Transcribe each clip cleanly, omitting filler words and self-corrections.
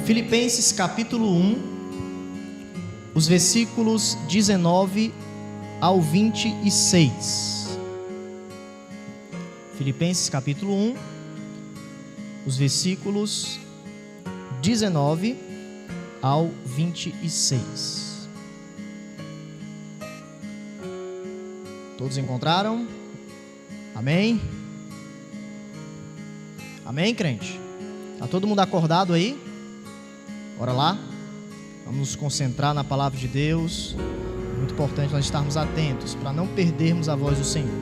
Filipenses capítulo 1, os versículos 19 ao 26. Filipenses capítulo 1, os versículos 19 ao 26. Todos encontraram? Amém? Amém, crente? Está todo mundo acordado aí? Bora lá? Vamos nos concentrar na palavra de Deus. É muito importante nós estarmos atentos para não perdermos a voz do Senhor.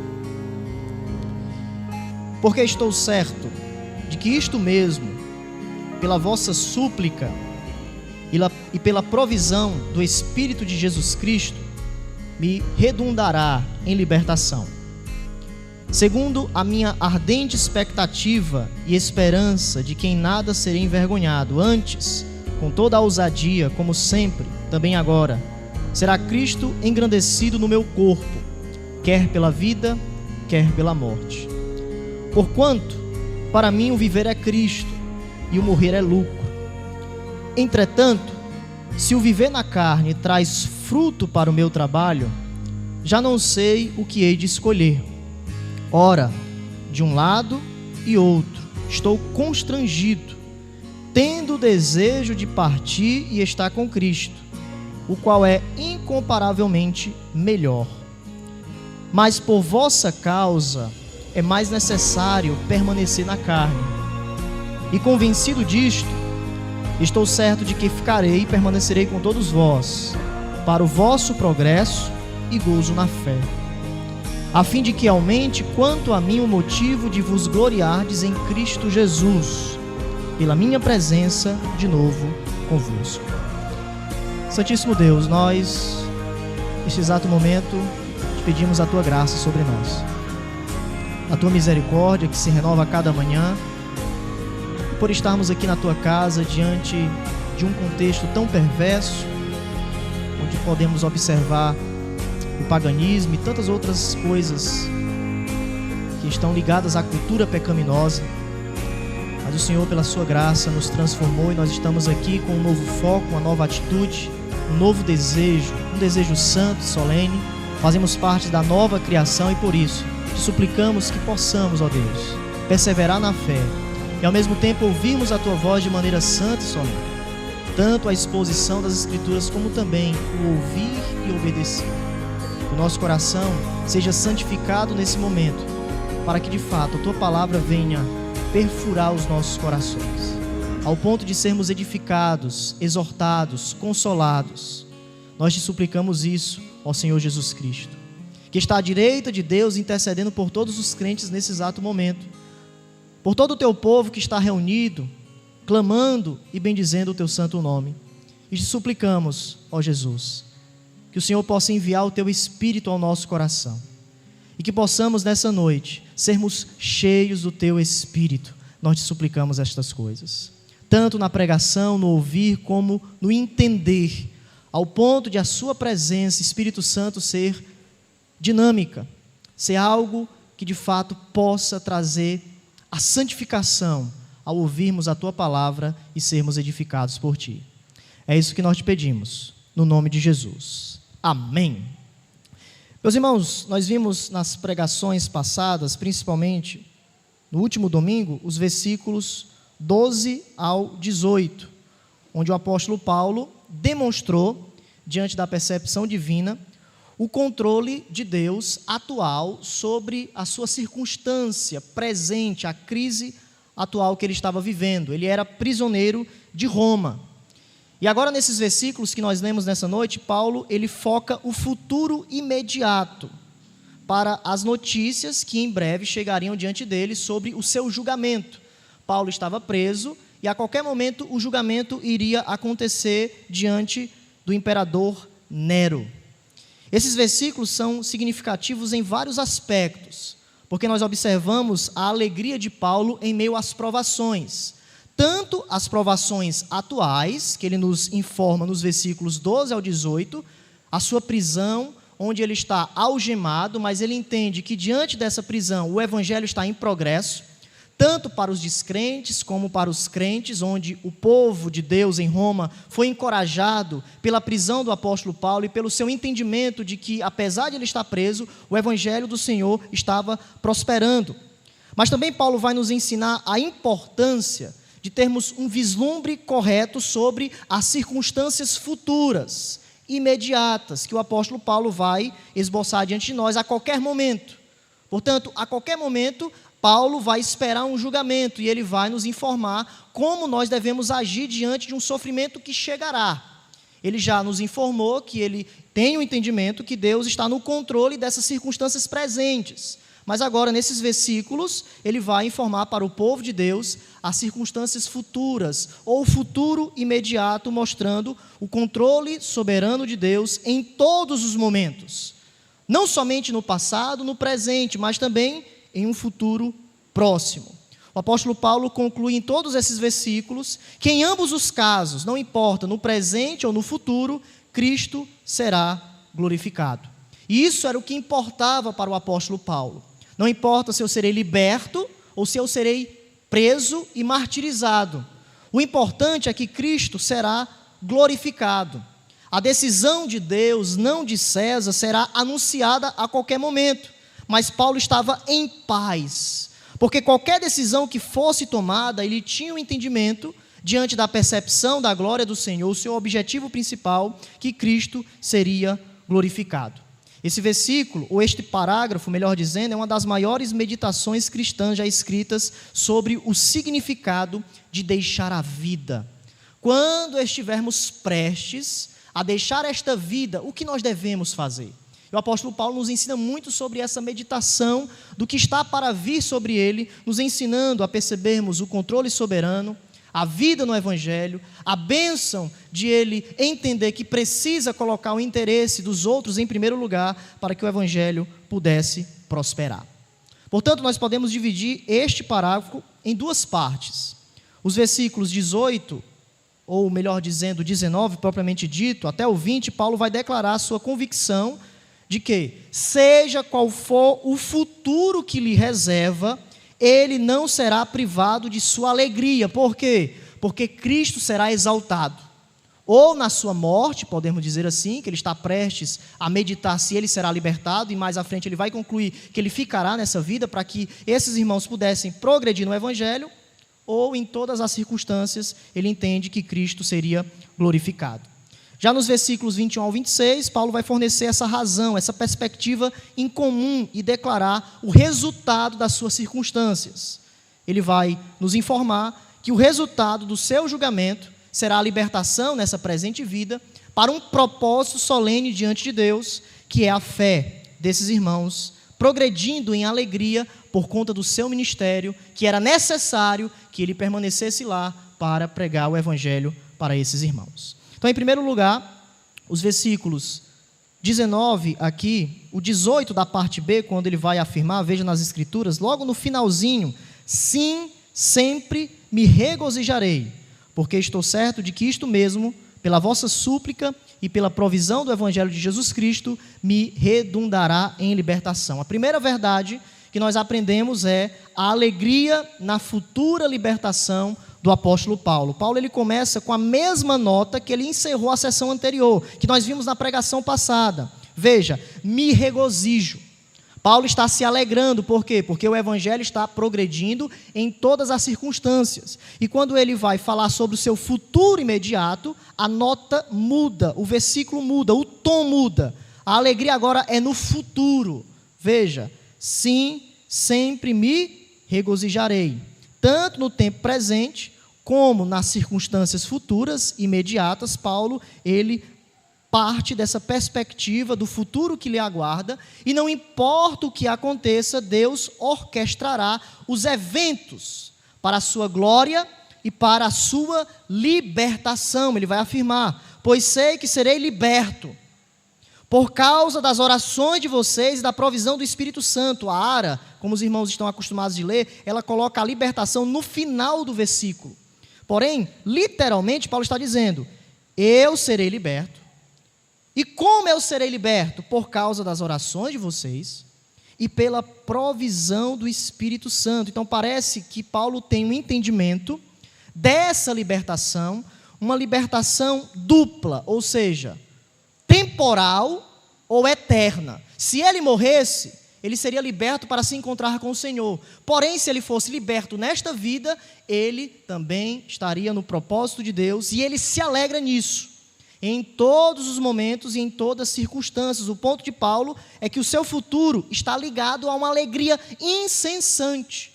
Porque estou certo de que isto mesmo, pela vossa súplica e pela provisão do Espírito de Jesus Cristo, me redundará em libertação. Segundo a minha ardente expectativa e esperança de que em nada serei envergonhado, antes, com toda a ousadia, como sempre, também agora, será Cristo engrandecido no meu corpo, quer pela vida, quer pela morte. Porquanto, para mim o viver é Cristo e o morrer é lucro. Entretanto, se o viver na carne traz fruto para o meu trabalho, já não sei o que hei de escolher. Ora, de um lado e outro, estou constrangido, tendo o desejo de partir e estar com Cristo, o qual é incomparavelmente melhor. Mas por vossa causa é mais necessário permanecer na carne. E convencido disto, estou certo de que ficarei e permanecerei com todos vós, para o vosso progresso e gozo na fé, a fim de que aumente quanto a mim o motivo de vos gloriardes em Cristo Jesus, pela minha presença de novo convosco. Santíssimo Deus, nós, neste exato momento, te pedimos a tua graça sobre nós, a tua misericórdia que se renova a cada manhã, e por estarmos aqui na tua casa diante de um contexto tão perverso, onde podemos observar o paganismo e tantas outras coisas que estão ligadas à cultura pecaminosa. Mas o Senhor, pela sua graça, nos transformou e nós estamos aqui com um novo foco, uma nova atitude, um novo desejo, um desejo santo e solene. Fazemos parte da nova criação e por isso te suplicamos que possamos, ó Deus, perseverar na fé e ao mesmo tempo ouvirmos a tua voz de maneira santa e solene, tanto a exposição das Escrituras como também o ouvir e obedecer. Que o nosso coração seja santificado nesse momento, para que de fato a tua palavra venha perfurar os nossos corações, ao ponto de sermos edificados, exortados, consolados. Nós te suplicamos isso, ó Senhor Jesus Cristo, que está à direita de Deus, intercedendo por todos os crentes nesse exato momento, por todo o teu povo que está reunido, clamando e bendizendo o teu santo nome. E te suplicamos, ó Jesus, que o Senhor possa enviar o teu Espírito ao nosso coração, e que possamos nessa noite sermos cheios do teu Espírito. Nós te suplicamos estas coisas, tanto na pregação, no ouvir, como no entender, ao ponto de a sua presença, Espírito Santo, ser dinâmica, ser algo que de fato possa trazer a santificação ao ouvirmos a tua palavra e sermos edificados por ti. É isso que nós te pedimos, no nome de Jesus. Amém. Meus irmãos, nós vimos nas pregações passadas, principalmente no último domingo, os versículos 12 ao 18, onde o apóstolo Paulo demonstrou, diante da percepção divina, o controle de Deus atual sobre a sua circunstância presente, a crise atual que ele estava vivendo. Ele era prisioneiro de Roma. E agora, nesses versículos que nós lemos nessa noite, Paulo, ele foca o futuro imediato para as notícias que em breve chegariam diante dele sobre o seu julgamento. Paulo estava preso e a qualquer momento o julgamento iria acontecer diante do imperador Nero. Esses versículos são significativos em vários aspectos, porque nós observamos a alegria de Paulo em meio às provações. Tanto as provações atuais, que ele nos informa nos versículos 12 ao 18, a sua prisão, onde ele está algemado, mas ele entende que diante dessa prisão o evangelho está em progresso, tanto para os descrentes como para os crentes, onde o povo de Deus em Roma foi encorajado pela prisão do apóstolo Paulo e pelo seu entendimento de que, apesar de ele estar preso, o evangelho do Senhor estava prosperando. Mas também Paulo vai nos ensinar a importância de termos um vislumbre correto sobre as circunstâncias futuras, imediatas, que o apóstolo Paulo vai esboçar diante de nós a qualquer momento. Portanto, a qualquer momento, Paulo vai esperar um julgamento e ele vai nos informar como nós devemos agir diante de um sofrimento que chegará. Ele já nos informou que ele tem o entendimento que Deus está no controle dessas circunstâncias presentes. Mas agora, nesses versículos, ele vai informar para o povo de Deus as circunstâncias futuras, ou o futuro imediato, mostrando o controle soberano de Deus em todos os momentos. Não somente no passado, no presente, mas também em um futuro próximo. O apóstolo Paulo conclui em todos esses versículos que em ambos os casos, não importa no presente ou no futuro, Cristo será glorificado. E isso era o que importava para o apóstolo Paulo. Não importa se eu serei liberto ou se eu serei preso e martirizado. O importante é que Cristo será glorificado. A decisão de Deus, não de César, será anunciada a qualquer momento. Mas Paulo estava em paz, porque qualquer decisão que fosse tomada, ele tinha o entendimento, diante da percepção da glória do Senhor, o seu objetivo principal, que Cristo seria glorificado. Esse versículo, ou este parágrafo, melhor dizendo, é uma das maiores meditações cristãs já escritas sobre o significado de deixar a vida. Quando estivermos prestes a deixar esta vida, o que nós devemos fazer? O apóstolo Paulo nos ensina muito sobre essa meditação do que está para vir sobre ele, nos ensinando a percebermos o controle soberano, a vida no evangelho, a bênção de ele entender que precisa colocar o interesse dos outros em primeiro lugar para que o evangelho pudesse prosperar. Portanto, nós podemos dividir este parágrafo em duas partes. Os versículos 18, ou melhor dizendo, 19, propriamente dito, até o 20, Paulo vai declarar sua convicção de que, seja qual for o futuro que lhe reserva, ele não será privado de sua alegria. Por quê? Porque Cristo será exaltado. Ou na sua morte, podemos dizer assim, que ele está prestes a meditar se ele será libertado, e mais à frente ele vai concluir que ele ficará nessa vida para que esses irmãos pudessem progredir no evangelho, ou em todas as circunstâncias ele entende que Cristo seria glorificado. Já nos versículos 21 ao 26, Paulo vai fornecer essa razão, essa perspectiva em comum e declarar o resultado das suas circunstâncias. Ele vai nos informar que o resultado do seu julgamento será a libertação nessa presente vida para um propósito solene diante de Deus, que é a fé desses irmãos, progredindo em alegria por conta do seu ministério, que era necessário que ele permanecesse lá para pregar o evangelho para esses irmãos. Então, em primeiro lugar, os versículos 19 aqui, o 18 da parte B, quando ele vai afirmar, veja nas Escrituras, logo no finalzinho, sim, sempre me regozijarei, porque estou certo de que isto mesmo, pela vossa súplica e pela provisão do Evangelho de Jesus Cristo, me redundará em libertação. A primeira verdade que nós aprendemos é a alegria na futura libertação do apóstolo Paulo. Paulo ele começa com a mesma nota que ele encerrou a sessão anterior, que nós vimos na pregação passada. Veja, me regozijo. Paulo está se alegrando, por quê? Porque o evangelho está progredindo em todas as circunstâncias. E quando ele vai falar sobre o seu futuro imediato, a nota muda, o versículo muda, o tom muda. A alegria agora é no futuro. Veja, sim, sempre me regozijarei. Tanto no tempo presente, como nas circunstâncias futuras, imediatas, Paulo, ele parte dessa perspectiva do futuro que lhe aguarda, e não importa o que aconteça, Deus orquestrará os eventos para a sua glória e para a sua libertação. Ele vai afirmar, pois sei que serei liberto, por causa das orações de vocês e da provisão do Espírito Santo. A Ara, como os irmãos estão acostumados de ler, ela coloca a libertação no final do versículo. Porém, literalmente, Paulo está dizendo, eu serei liberto. E como eu serei liberto? Por causa das orações de vocês e pela provisão do Espírito Santo. Então parece que Paulo tem um entendimento dessa libertação, uma libertação dupla, ou seja, temporal ou eterna. Se ele morresse, ele seria liberto para se encontrar com o Senhor. Porém, se ele fosse liberto nesta vida, ele também estaria no propósito de Deus, e ele se alegra nisso, em todos os momentos e em todas as circunstâncias. O ponto de Paulo é que o seu futuro está ligado a uma alegria incessante.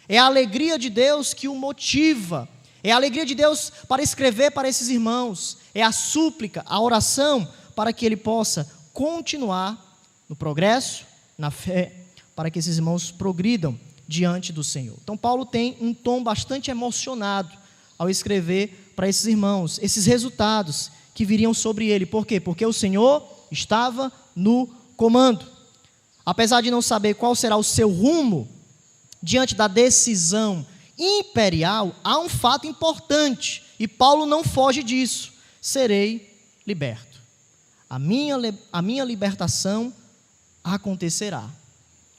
É a alegria de Deus que o motiva, é a alegria de Deus para escrever para esses irmãos, é a súplica, a oração, para que ele possa continuar no progresso, na fé, para que esses irmãos progridam diante do Senhor. Então Paulo tem um tom bastante emocionado ao escrever para esses irmãos, esses resultados que viriam sobre ele. Por quê? Porque o Senhor estava no comando. Apesar de não saber qual será o seu rumo diante da decisão imperial, há um fato importante, e Paulo não foge disso: serei liberto. A minha libertação acontecerá.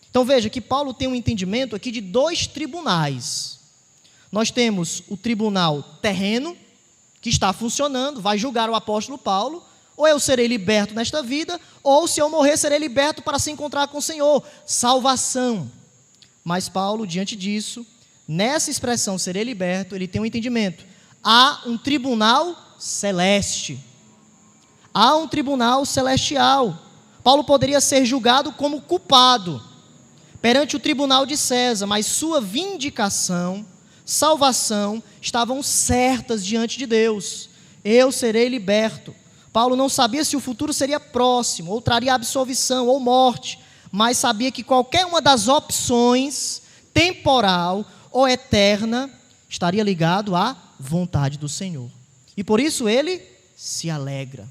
Então veja que Paulo tem um entendimento aqui de dois tribunais. Nós temos o tribunal terreno, que está funcionando, vai julgar o apóstolo Paulo: ou eu serei liberto nesta vida, ou se eu morrer serei liberto para se encontrar com o Senhor, salvação. Mas Paulo, diante disso, nessa expressão serei liberto, ele tem um entendimento: há um tribunal celeste, há um tribunal celestial. Paulo poderia ser julgado como culpado perante o tribunal de César, mas sua vindicação, salvação, estavam certas diante de Deus. Eu serei liberto. Paulo não sabia se o futuro seria próximo, ou traria absolvição, ou morte, mas sabia que qualquer uma das opções, temporal ou eterna, estaria ligado à vontade do Senhor. E por isso ele se alegra.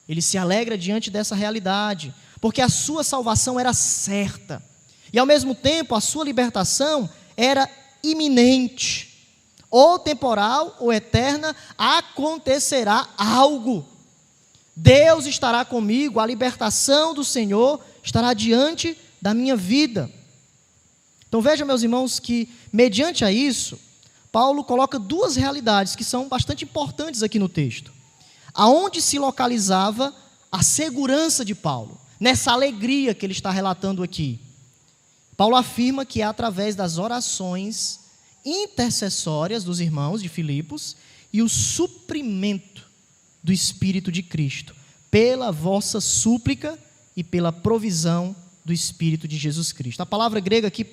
Ele se alegra diante dessa realidade, porque a sua salvação era certa, e ao mesmo tempo a sua libertação era iminente. Ou temporal ou eterna, acontecerá algo. Deus estará comigo, a libertação do Senhor estará diante da minha vida. Então vejam, meus irmãos, que mediante a isso, Paulo coloca duas realidades que são bastante importantes aqui no texto. Aonde se localizava a segurança de Paulo, nessa alegria que ele está relatando aqui. Paulo afirma que é através das orações intercessórias dos irmãos de Filipos e o suprimento do Espírito de Cristo, pela vossa súplica e pela provisão do Espírito de Jesus Cristo. A palavra grega aqui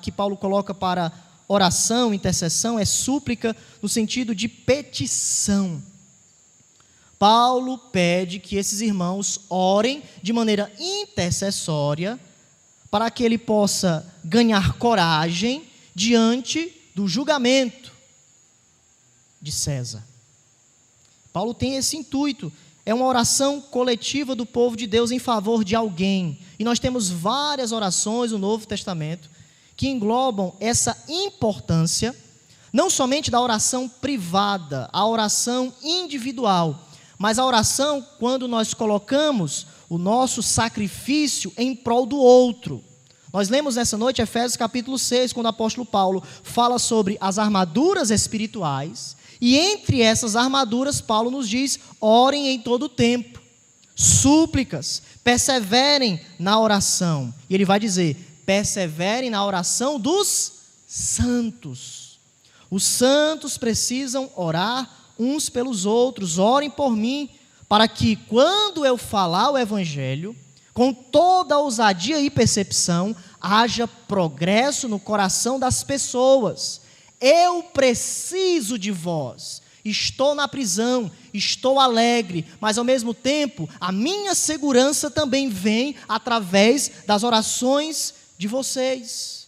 que Paulo coloca para oração, intercessão, é súplica no sentido de petição. Paulo pede que esses irmãos orem de maneira intercessória para que ele possa ganhar coragem diante do julgamento de César. Paulo tem esse intuito, é uma oração coletiva do povo de Deus em favor de alguém. E nós temos várias orações no Novo Testamento que englobam essa importância, não somente da oração privada, a oração individual, mas a oração quando nós colocamos o nosso sacrifício em prol do outro. Nós lemos nessa noite Efésios capítulo 6, quando o apóstolo Paulo fala sobre as armaduras espirituais, e entre essas armaduras Paulo nos diz: orem em todo o tempo, súplicas, perseverem na oração. E ele vai dizer: perseverem na oração dos santos. Os santos precisam orar uns pelos outros. Orem por mim, para que quando eu falar o evangelho, com toda a ousadia e percepção, haja progresso no coração das pessoas. Eu preciso de vós. Estou na prisão, estou alegre, mas ao mesmo tempo, a minha segurança também vem através das orações de vocês.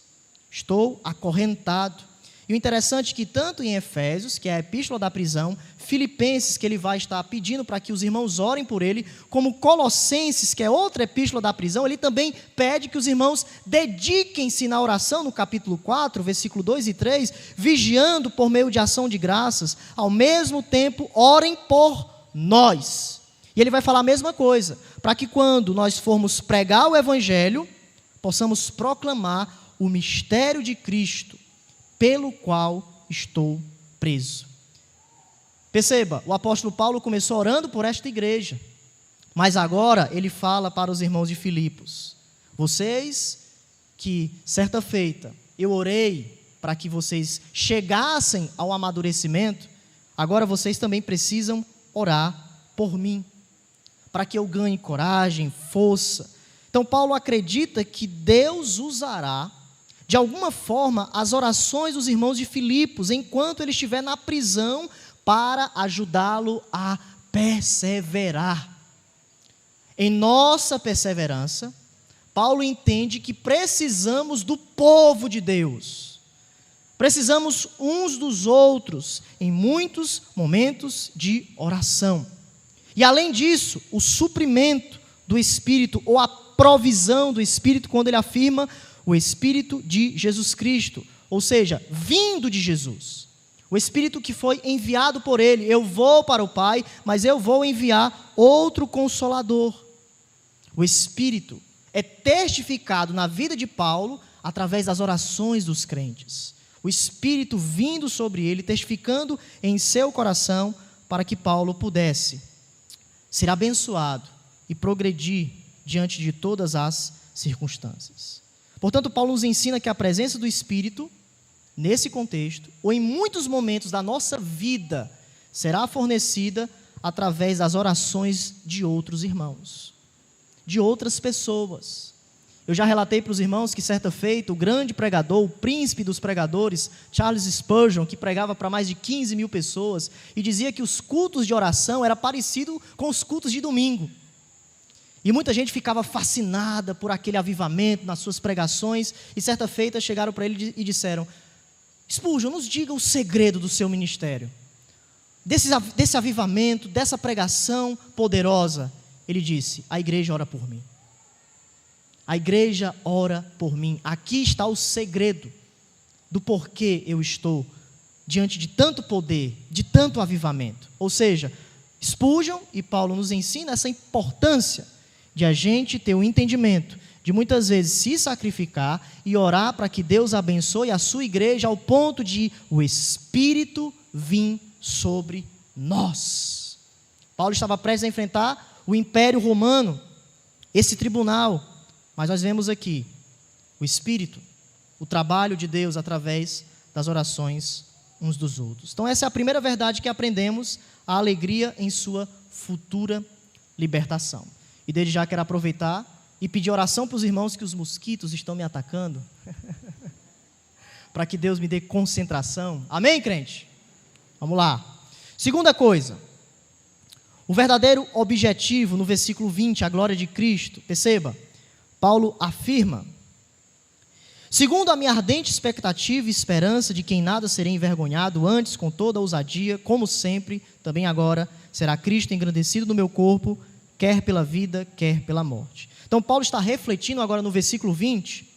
Estou acorrentado. E o interessante é que tanto em Efésios, que é a epístola da prisão, Filipenses, que ele vai estar pedindo para que os irmãos orem por ele, como Colossenses, que é outra epístola da prisão, ele também pede que os irmãos dediquem-se na oração, no capítulo 4, versículo 2 e 3, vigiando por meio de ação de graças, ao mesmo tempo orem por nós. E ele vai falar a mesma coisa, para que quando nós formos pregar o evangelho, possamos proclamar o mistério de Cristo, pelo qual estou preso. Perceba, o apóstolo Paulo começou orando por esta igreja, mas agora ele fala para os irmãos de Filipos: vocês que, certa feita, eu orei para que vocês chegassem ao amadurecimento, agora vocês também precisam orar por mim, para que eu ganhe coragem, força. Então Paulo acredita que Deus usará, de alguma forma, as orações dos irmãos de Filipos, enquanto ele estiver na prisão, para ajudá-lo a perseverar. Em nossa perseverança, Paulo entende que precisamos do povo de Deus. Precisamos uns dos outros em muitos momentos de oração. E além disso, o suprimento do Espírito, ou a provisão do Espírito, quando ele afirma o Espírito de Jesus Cristo, ou seja, vindo de Jesus. O Espírito que foi enviado por ele. Eu vou para o Pai, mas eu vou enviar outro Consolador. O Espírito é testificado na vida de Paulo através das orações dos crentes. O Espírito vindo sobre ele, testificando em seu coração, para que Paulo pudesse ser abençoado e progredir diante de todas as circunstâncias. Portanto, Paulo nos ensina que a presença do Espírito, nesse contexto, ou em muitos momentos da nossa vida, será fornecida através das orações de outros irmãos, de outras pessoas. Eu já relatei para os irmãos que, certa feita, o grande pregador, o príncipe dos pregadores, Charles Spurgeon, que pregava para mais de 15 mil pessoas, e dizia que os cultos de oração eram parecidos com os cultos de domingo. E muita gente ficava fascinada por aquele avivamento nas suas pregações, e certa feita chegaram para ele e disseram: Spurgeon, nos diga o segredo do seu ministério, desse avivamento, dessa pregação poderosa. Ele disse: a igreja ora por mim. A igreja ora por mim. Aqui está o segredo do porquê eu estou diante de tanto poder, de tanto avivamento. Ou seja, Spurgeon e Paulo nos ensinam essa importância de a gente ter o entendimento de muitas vezes se sacrificar e orar para que Deus abençoe a sua igreja ao ponto de o Espírito vir sobre nós. Paulo estava prestes a enfrentar o Império Romano, esse tribunal, mas nós vemos aqui o Espírito, o trabalho de Deus através das orações uns dos outros. Então essa é a primeira verdade que aprendemos, a alegria em sua futura libertação. E desde já quero aproveitar e pedir oração para os irmãos que os mosquitos estão me atacando, para que Deus me dê concentração. Amém, crente? Vamos lá. Segunda coisa, o verdadeiro objetivo no versículo 20, a glória de Cristo. Perceba, Paulo afirma: segundo a minha ardente expectativa e esperança de que em nada serei envergonhado, antes com toda ousadia, como sempre, também agora, será Cristo engrandecido no meu corpo, quer pela vida, quer pela morte. Então Paulo está refletindo agora no versículo 20,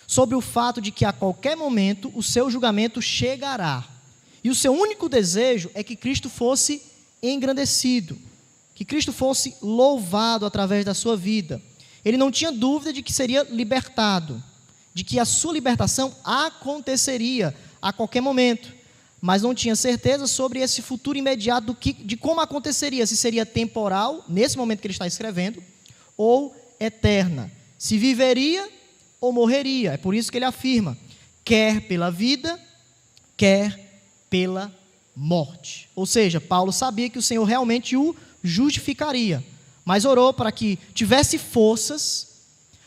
sobre o fato de que a qualquer momento o seu julgamento chegará. E o seu único desejo é que Cristo fosse engrandecido, que Cristo fosse louvado através da sua vida. Ele não tinha dúvida de que seria libertado, de que a sua libertação aconteceria a qualquer momento, mas não tinha certeza sobre esse futuro imediato de como aconteceria, se seria temporal, nesse momento que ele está escrevendo, ou eterna, se viveria ou morreria. É por isso que ele afirma, quer pela vida, quer pela morte. Ou seja, Paulo sabia que o Senhor realmente o justificaria, mas orou para que tivesse forças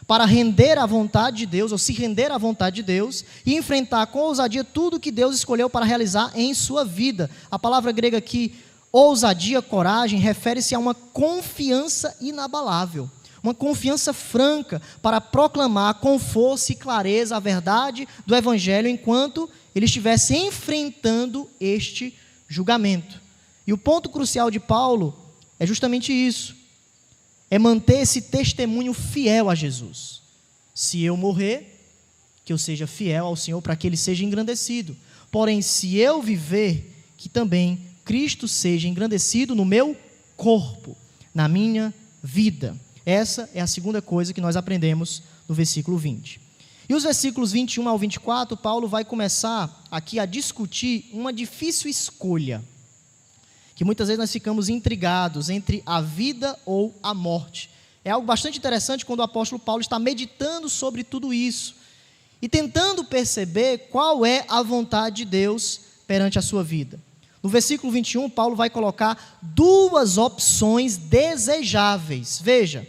para render à vontade de Deus, ou se render à vontade de Deus, e enfrentar com ousadia tudo que Deus escolheu para realizar em sua vida. A palavra grega aqui, ousadia, coragem, refere-se a uma confiança inabalável, uma confiança franca para proclamar com força e clareza a verdade do Evangelho enquanto ele estivesse enfrentando este julgamento. E o ponto crucial de Paulo é justamente isso, é manter esse testemunho fiel a Jesus. Se eu morrer, que eu seja fiel ao Senhor para que Ele seja engrandecido. Porém, se eu viver, que também Cristo seja engrandecido no meu corpo, na minha vida. Essa é a segunda coisa que nós aprendemos no versículo 20. E os versículos 21 ao 24, Paulo vai começar aqui a discutir uma difícil escolha, que muitas vezes nós ficamos intrigados entre a vida ou a morte. É algo bastante interessante quando o apóstolo Paulo está meditando sobre tudo isso e tentando perceber qual é a vontade de Deus perante a sua vida. No versículo 21, Paulo vai colocar duas opções desejáveis. Veja,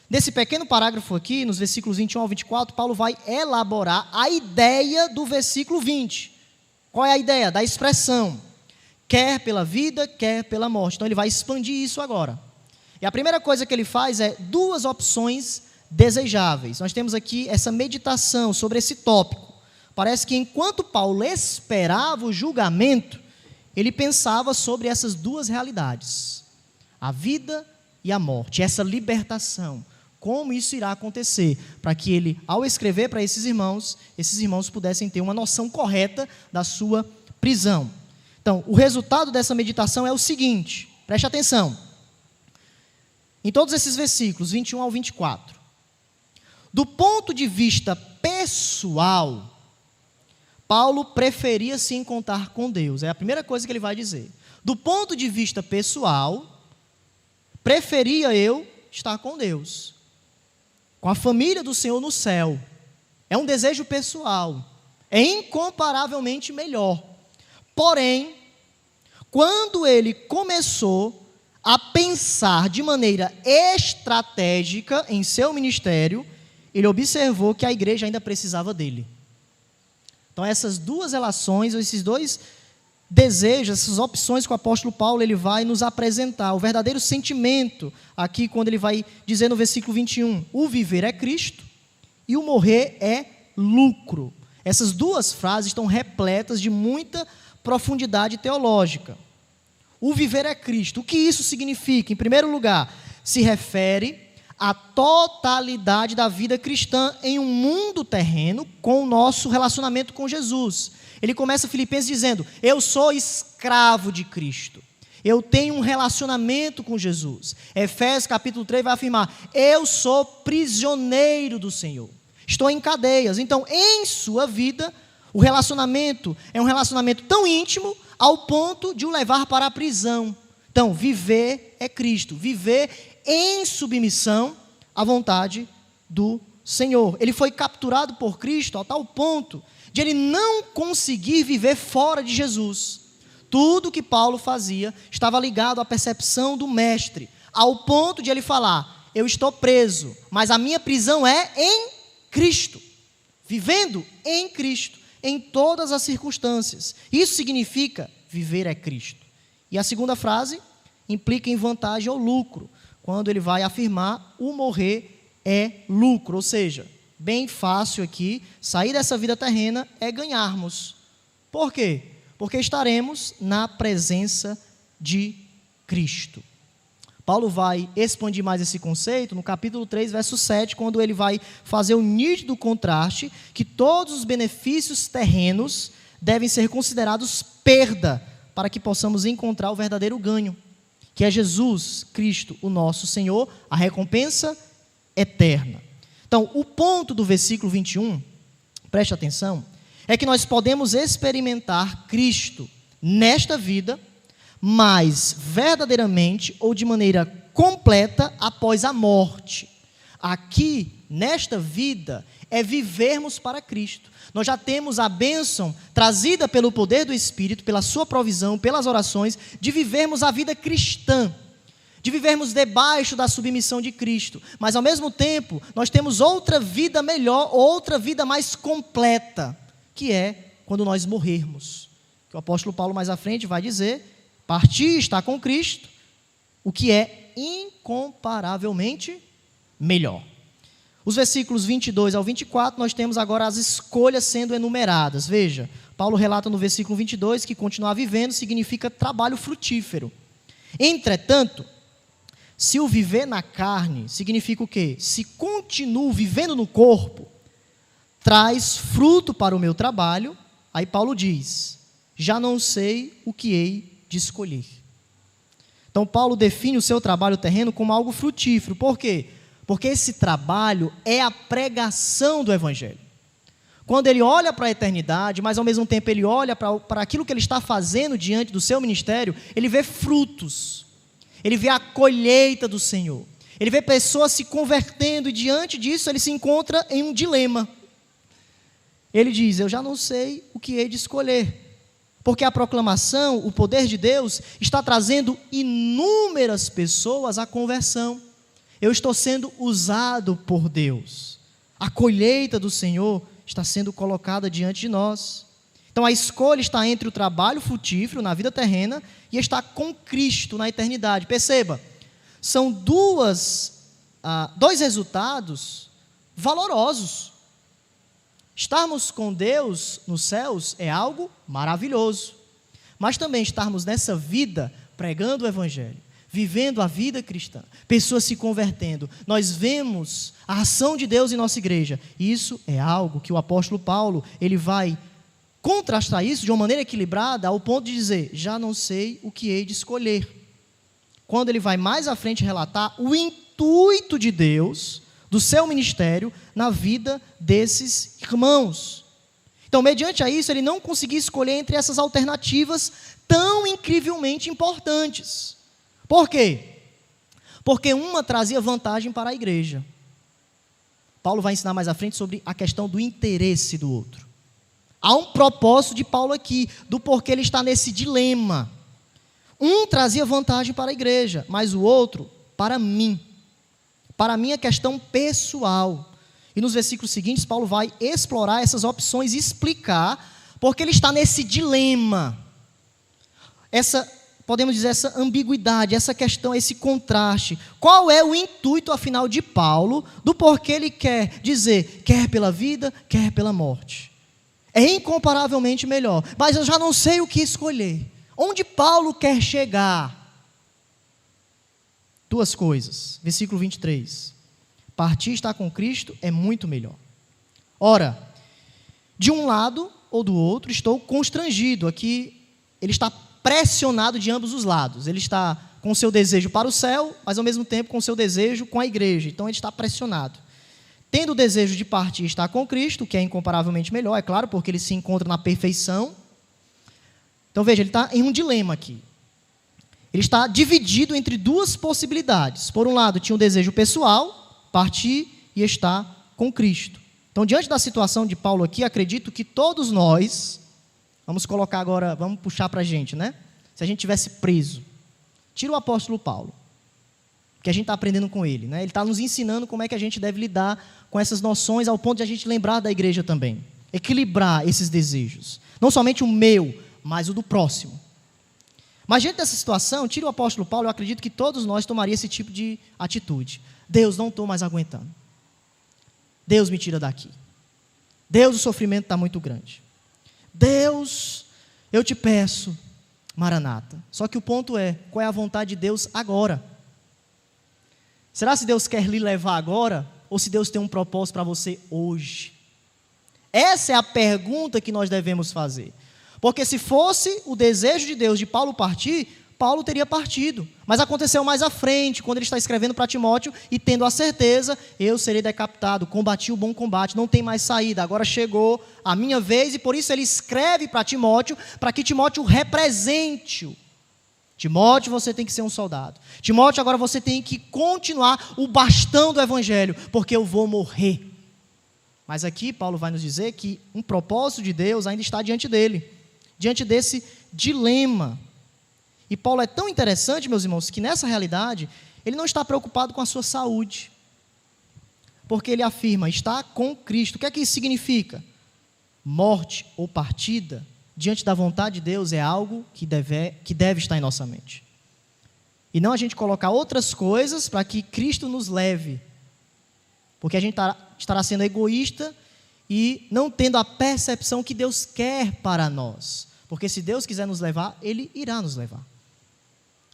nesse pequeno parágrafo aqui, nos versículos 21 ao 24, Paulo vai elaborar a ideia do versículo 20. Qual é a ideia? Da expressão, quer pela vida, quer pela morte. Então ele vai expandir isso agora. E a primeira coisa que ele faz é duas opções desejáveis. Nós temos aqui essa meditação sobre esse tópico. Parece que enquanto Paulo esperava o julgamento, ele pensava sobre essas duas realidades, a vida e a morte, essa libertação, como isso irá acontecer, para que ele, ao escrever para esses irmãos pudessem ter uma noção correta da sua prisão. Então, o resultado dessa meditação é o seguinte, preste atenção, em todos esses versículos, 21 ao 24, do ponto de vista pessoal, Paulo preferia se encontrar com Deus. É a primeira coisa que ele vai dizer. Do ponto de vista pessoal, preferia eu estar com Deus, com a família do Senhor no céu. É um desejo pessoal. É incomparavelmente melhor. Porém, quando ele começou a pensar de maneira estratégica em seu ministério, ele observou que a igreja ainda precisava dele. Então, essas duas relações, esses dois desejos, essas opções que o apóstolo Paulo ele vai nos apresentar, o verdadeiro sentimento, aqui quando ele vai dizer no versículo 21, o viver é Cristo e o morrer é lucro. Essas duas frases estão repletas de muita profundidade teológica. O viver é Cristo. O que isso significa? Em primeiro lugar, se refere à totalidade da vida cristã em um mundo terreno com o nosso relacionamento com Jesus. Ele começa Filipenses dizendo, eu sou escravo de Cristo. Eu tenho um relacionamento com Jesus. Efésios capítulo 3 vai afirmar, eu sou prisioneiro do Senhor. Estou em cadeias. Então, em sua vida, o relacionamento é um relacionamento tão íntimo ao ponto de o levar para a prisão. Então, viver é Cristo. Viver em submissão à vontade do Senhor. Ele foi capturado por Cristo a tal ponto de ele não conseguir viver fora de Jesus. Tudo que Paulo fazia estava ligado à percepção do mestre, ao ponto de ele falar, eu estou preso, mas a minha prisão é em Cristo, vivendo em Cristo, em todas as circunstâncias. Isso significa viver é Cristo. E a segunda frase implica em vantagem ou lucro, quando ele vai afirmar o morrer é lucro, ou seja, bem fácil aqui, sair dessa vida terrena é ganharmos. Por quê? Porque estaremos na presença de Cristo. Paulo vai expandir mais esse conceito no capítulo 3, verso 7, quando ele vai fazer o nítido contraste que todos os benefícios terrenos devem ser considerados perda para que possamos encontrar o verdadeiro ganho, que é Jesus Cristo, o nosso Senhor, a recompensa eterna. Então, o ponto do versículo 21, preste atenção, é que nós podemos experimentar Cristo nesta vida, mas verdadeiramente ou de maneira completa após a morte. Aqui, nesta vida, é vivermos para Cristo. Nós já temos a bênção trazida pelo poder do Espírito, pela sua provisão, pelas orações, de vivermos a vida cristã, de vivermos debaixo da submissão de Cristo. Mas, ao mesmo tempo, nós temos outra vida melhor, outra vida mais completa, que é quando nós morrermos. Que o apóstolo Paulo, mais à frente, vai dizer, partir, estar com Cristo, o que é incomparavelmente melhor. Os versículos 22 ao 24, nós temos agora as escolhas sendo enumeradas. Veja, Paulo relata no versículo 22 que continuar vivendo significa trabalho frutífero. Entretanto, se o viver na carne significa o quê? Se continuo vivendo no corpo, traz fruto para o meu trabalho, aí Paulo diz, já não sei o que hei de escolher. Então, Paulo define o seu trabalho terreno como algo frutífero. Por quê? Porque esse trabalho é a pregação do Evangelho. Quando ele olha para a eternidade, mas ao mesmo tempo ele olha para aquilo que ele está fazendo diante do seu ministério, ele vê frutos, ele vê a colheita do Senhor, ele vê pessoas se convertendo e diante disso ele se encontra em um dilema. Ele diz: eu já não sei o que hei de escolher, porque a proclamação, o poder de Deus, está trazendo inúmeras pessoas à conversão. Eu estou sendo usado por Deus, a colheita do Senhor está sendo colocada diante de nós. Então a escolha está entre o trabalho frutífero na vida terrena e estar com Cristo na eternidade. Perceba, são dois resultados valorosos. Estarmos com Deus nos céus é algo maravilhoso, mas também estarmos nessa vida pregando o Evangelho, vivendo a vida cristã, pessoas se convertendo, nós vemos a ação de Deus em nossa igreja. Isso é algo que o apóstolo Paulo, ele vai contrastar isso de uma maneira equilibrada, ao ponto de dizer: já não sei o que hei de escolher. Quando ele vai mais à frente relatar o intuito de Deus, do seu ministério, na vida desses irmãos. Então, mediante a isso, ele não conseguia escolher entre essas alternativas tão incrivelmente importantes. Por quê? Porque uma trazia vantagem para a igreja. Paulo vai ensinar mais à frente sobre a questão do interesse do outro. Há um propósito de Paulo aqui, do porquê ele está nesse dilema. Um trazia vantagem para a igreja, mas o outro, para mim. Para a minha questão pessoal. E nos versículos seguintes, Paulo vai explorar essas opções e explicar porque ele está nesse dilema. Podemos dizer, essa ambiguidade, essa questão, esse contraste. Qual é o intuito, afinal, de Paulo, do porquê ele quer dizer, quer pela vida, quer pela morte? É incomparavelmente melhor, mas eu já não sei o que escolher. Onde Paulo quer chegar? Duas coisas. Versículo 23. Partir e estar com Cristo é muito melhor. Ora, de um lado ou do outro, estou constrangido. Aqui, ele está pressionado de ambos os lados. Ele está com o seu desejo para o céu, mas ao mesmo tempo com o seu desejo com a igreja. Então ele está pressionado. Tendo o desejo de partir e estar com Cristo, que é incomparavelmente melhor, é claro, porque ele se encontra na perfeição. Então veja, ele está em um dilema aqui. Ele está dividido entre duas possibilidades. Por um lado, tinha um desejo pessoal, partir e estar com Cristo. Então, diante da situação de Paulo aqui, acredito que todos nós, vamos colocar agora, vamos puxar para a gente, né? Se a gente tivesse preso, tira o apóstolo Paulo, que a gente está aprendendo com ele, né? Ele está nos ensinando como é que a gente deve lidar com essas noções, ao ponto de a gente lembrar da igreja também. Equilibrar esses desejos. Não somente o meu, mas o do próximo. Mas diante dessa situação, tira o apóstolo Paulo, eu acredito que todos nós tomaríamos esse tipo de atitude. Deus, não estou mais aguentando. Deus, me tira daqui. Deus, o sofrimento está muito grande. Deus, eu te peço, Maranata. Só que o ponto é, qual é a vontade de Deus agora? Será se Deus quer lhe levar agora? Ou se Deus tem um propósito para você hoje? Essa é a pergunta que nós devemos fazer. Porque se fosse o desejo de Deus de Paulo partir, Paulo teria partido. Mas aconteceu mais à frente, quando ele está escrevendo para Timóteo e tendo a certeza, eu serei decapitado, combati o bom combate, não tem mais saída, agora chegou a minha vez, e por isso ele escreve para Timóteo, para que Timóteo represente-o. Timóteo, você tem que ser um soldado. Timóteo, agora você tem que continuar o bastão do Evangelho, porque eu vou morrer. Mas aqui Paulo vai nos dizer que um propósito de Deus ainda está diante dele, diante desse dilema. E Paulo é tão interessante, meus irmãos, que nessa realidade, ele não está preocupado com a sua saúde. Porque ele afirma, está com Cristo. O que é que isso significa? Morte ou partida, diante da vontade de Deus, é algo que deve estar em nossa mente. E não a gente colocar outras coisas para que Cristo nos leve. Porque a gente estará sendo egoísta e não tendo a percepção que Deus quer para nós. Porque se Deus quiser nos levar, Ele irá nos levar.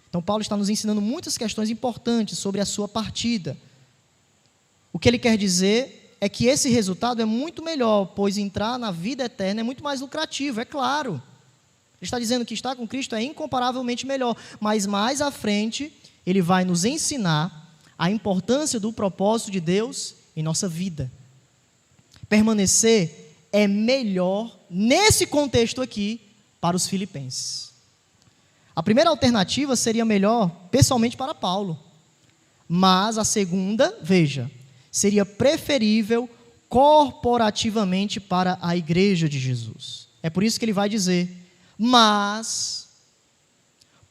Então Paulo está nos ensinando muitas questões importantes sobre a sua partida. O que ele quer dizer é que esse resultado é muito melhor, pois entrar na vida eterna é muito mais lucrativo, é claro. Ele está dizendo que estar com Cristo é incomparavelmente melhor, mas mais à frente ele vai nos ensinar a importância do propósito de Deus em nossa vida. Permanecer é melhor, nesse contexto aqui, para os filipenses. A primeira alternativa seria melhor, pessoalmente, para Paulo. Mas a segunda, veja, seria preferível corporativamente para a igreja de Jesus. É por isso que ele vai dizer: mas,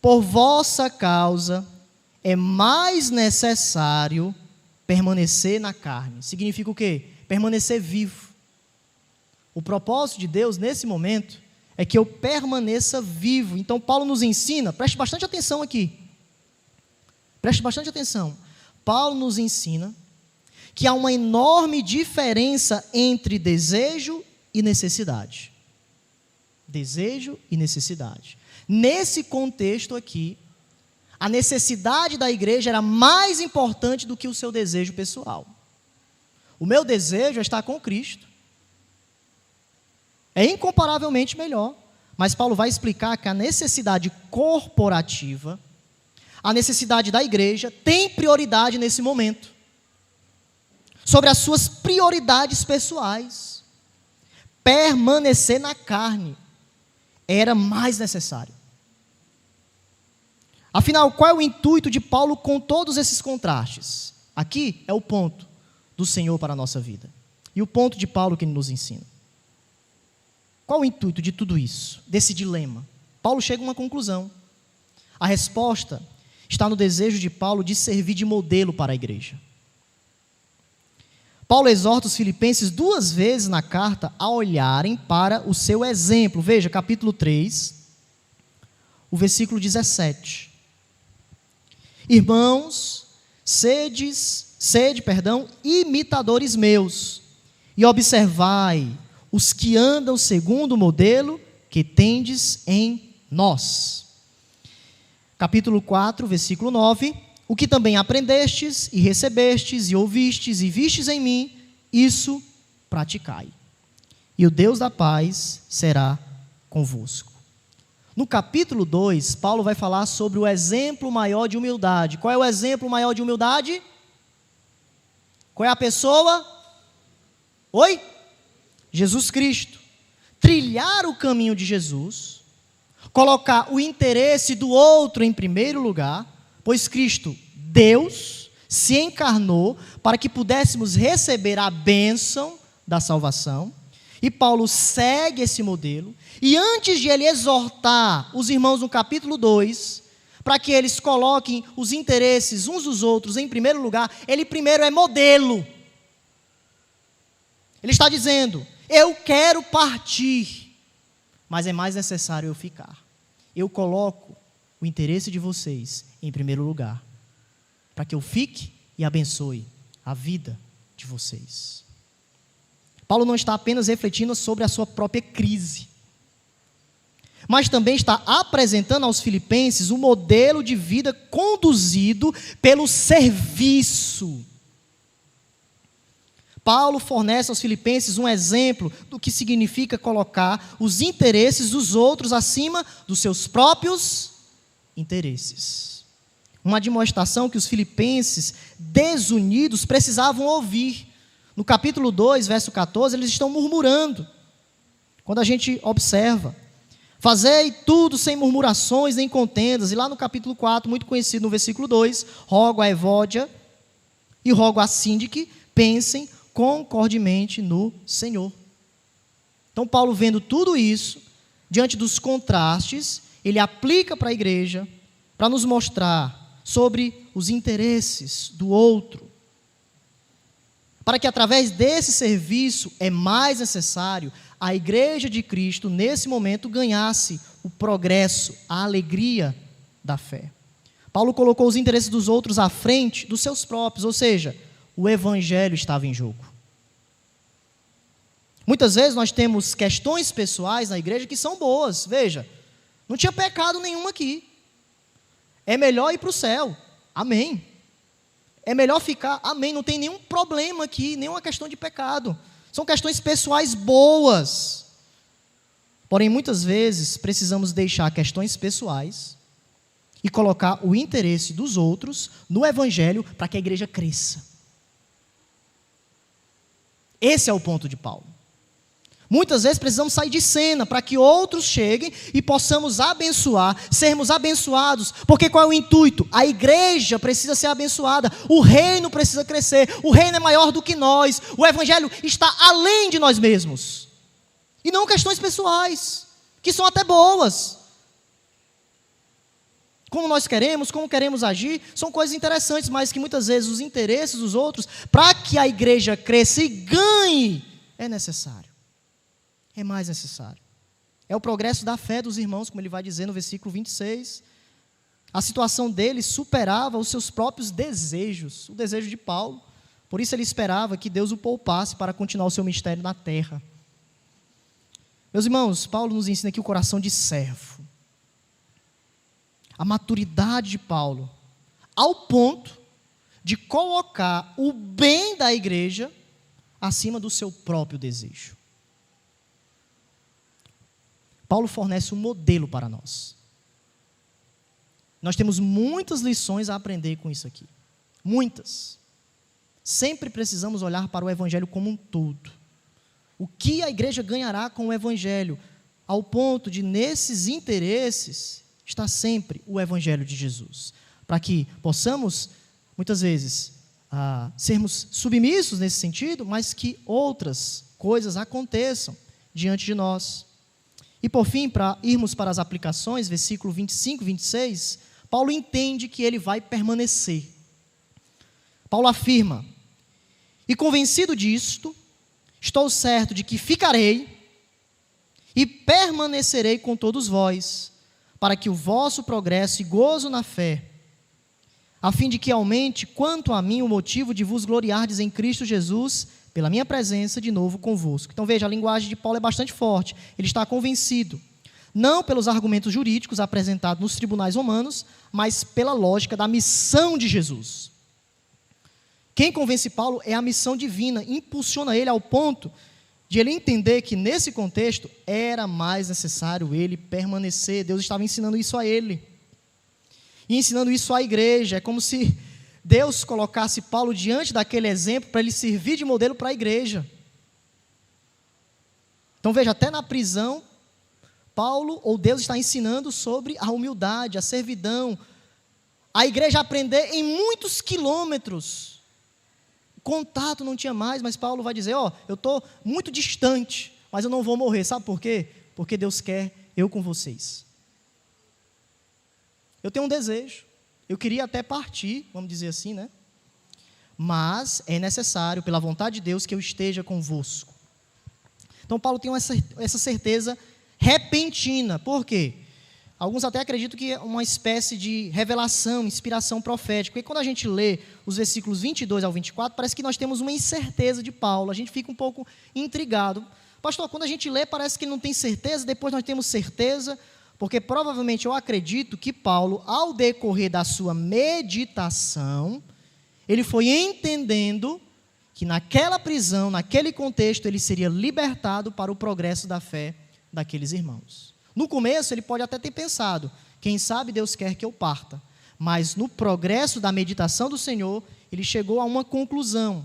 por vossa causa, é mais necessário permanecer na carne. Significa o quê? Permanecer vivo. O propósito de Deus, nesse momento, é que eu permaneça vivo. Então, Paulo nos ensina, preste bastante atenção aqui. Preste bastante atenção. Paulo nos ensina que há uma enorme diferença entre desejo e necessidade. Desejo e necessidade. Nesse contexto aqui, a necessidade da igreja era mais importante do que o seu desejo pessoal. O meu desejo é estar com Cristo. É incomparavelmente melhor. Mas Paulo vai explicar que a necessidade corporativa, a necessidade da igreja, tem prioridade nesse momento. Sobre as suas prioridades pessoais. Permanecer na carne era mais necessário. Afinal, qual é o intuito de Paulo com todos esses contrastes? Aqui é o ponto do Senhor para a nossa vida. E o ponto de Paulo que ele nos ensina. Qual o intuito de tudo isso, desse dilema? Paulo chega a uma conclusão. A resposta está no desejo de Paulo de servir de modelo para a igreja. Paulo exorta os filipenses 2 vezes na carta a olharem para o seu exemplo. Veja, capítulo 3, o versículo 17. Irmãos, sede, imitadores meus, e observai os que andam segundo o modelo que tendes em nós. Capítulo 4, versículo 9. O que também aprendestes, e recebestes, e ouvistes, e vistes em mim, isso praticai. E o Deus da paz será convosco. No capítulo 2, Paulo vai falar sobre o exemplo maior de humildade. Qual é o exemplo maior de humildade? Qual é a pessoa? Oi? Jesus Cristo. Trilhar o caminho de Jesus, colocar o interesse do outro em primeiro lugar, pois Cristo, Deus, se encarnou para que pudéssemos receber a bênção da salvação. E Paulo segue esse modelo. E antes de ele exortar os irmãos no capítulo 2, para que eles coloquem os interesses uns dos outros em primeiro lugar, ele primeiro é modelo. Ele está dizendo: eu quero partir, mas é mais necessário eu ficar. Eu coloco o interesse de vocês em primeiro lugar, para que eu fique e abençoe a vida de vocês. Paulo não está apenas refletindo sobre a sua própria crise, mas também está apresentando aos filipenses um modelo de vida conduzido pelo serviço. Paulo fornece aos filipenses um exemplo do que significa colocar os interesses dos outros acima dos seus próprios interesses. Uma demonstração que os filipenses desunidos precisavam ouvir. No capítulo 2, verso 14, eles estão murmurando. Quando a gente observa: fazei tudo sem murmurações nem contendas. E lá no capítulo 4, muito conhecido no versículo 2, rogo a Evódia e rogo a Síndique, pensem concordemente no Senhor. Então Paulo, vendo tudo isso, diante dos contrastes, ele aplica para a igreja, para nos mostrar sobre os interesses do outro, para que através desse serviço é mais necessário a igreja de Cristo, nesse momento, ganhasse o progresso, a alegria da fé. Paulo colocou os interesses dos outros à frente dos seus próprios, ou seja, o evangelho estava em jogo. Muitas vezes nós temos questões pessoais na igreja que são boas. Veja, não tinha pecado nenhum aqui. É melhor ir para o céu. Amém. É melhor ficar. Amém. Não tem nenhum problema aqui, nenhuma questão de pecado. São questões pessoais boas. Porém, muitas vezes precisamos deixar questões pessoais e colocar o interesse dos outros no evangelho para que a igreja cresça. Esse é o ponto de Paulo. Muitas vezes precisamos sair de cena para que outros cheguem e possamos abençoar, sermos abençoados. Porque qual é o intuito? A igreja precisa ser abençoada, o reino precisa crescer, o reino é maior do que nós, o evangelho está além de nós mesmos. E não questões pessoais, que são até boas. Como nós queremos, como queremos agir, são coisas interessantes, mas que muitas vezes os interesses dos outros, para que a igreja cresça e ganhe, é necessário. É mais necessário. É o progresso da fé dos irmãos, como ele vai dizer no versículo 26. A situação deles superava os seus próprios desejos, o desejo de Paulo. Por isso ele esperava que Deus o poupasse para continuar o seu ministério na terra. Meus irmãos, Paulo nos ensina aqui o coração de servo. A maturidade de Paulo, ao ponto de colocar o bem da igreja acima do seu próprio desejo. Paulo fornece um modelo para nós. Nós temos muitas lições a aprender com isso aqui. Muitas. Sempre precisamos olhar para o evangelho como um todo. O que a igreja ganhará com o evangelho? Ao ponto de, nesses interesses, está sempre o evangelho de Jesus. Para que possamos, muitas vezes, sermos submissos nesse sentido, mas que outras coisas aconteçam diante de nós. E por fim, para irmos para as aplicações, versículo 25 e 26, Paulo entende que ele vai permanecer. Paulo afirma: e convencido disto, estou certo de que ficarei e permanecerei com todos vós, para que o vosso progresso e gozo na fé, a fim de que aumente quanto a mim o motivo de vos gloriardes em Cristo Jesus, pela minha presença de novo convosco. Então veja, a linguagem de Paulo é bastante forte. Ele está convencido, não pelos argumentos jurídicos apresentados nos tribunais romanos, mas pela lógica da missão de Jesus. Quem convence Paulo é a missão divina, impulsiona ele ao ponto de ele entender que nesse contexto era mais necessário ele permanecer. Deus estava ensinando isso a ele. E ensinando isso à igreja. É como se Deus colocasse Paulo diante daquele exemplo para ele servir de modelo para a igreja. Então veja, até na prisão, Paulo ou Deus está ensinando sobre a humildade, a servidão. A igreja aprender em muitos quilômetros. Contato não tinha mais, mas Paulo vai dizer, eu estou muito distante, mas eu não vou morrer. Sabe por quê? Porque Deus quer eu com vocês. Eu tenho um desejo. Eu queria até partir, vamos dizer assim, né? Mas é necessário, pela vontade de Deus, que eu esteja convosco. Então Paulo tem essa certeza repentina. Por quê? Alguns até acreditam que é uma espécie de revelação, inspiração profética. Porque quando a gente lê os versículos 22 ao 24, parece que nós temos uma incerteza de Paulo. A gente fica um pouco intrigado. Pastor, quando a gente lê, parece que ele não tem certeza, depois nós temos certeza. Porque provavelmente eu acredito que Paulo, ao decorrer da sua meditação, ele foi entendendo que naquela prisão, naquele contexto, ele seria libertado para o progresso da fé daqueles irmãos. No começo, ele pode até ter pensado, quem sabe Deus quer que eu parta. Mas no progresso da meditação do Senhor, ele chegou a uma conclusão.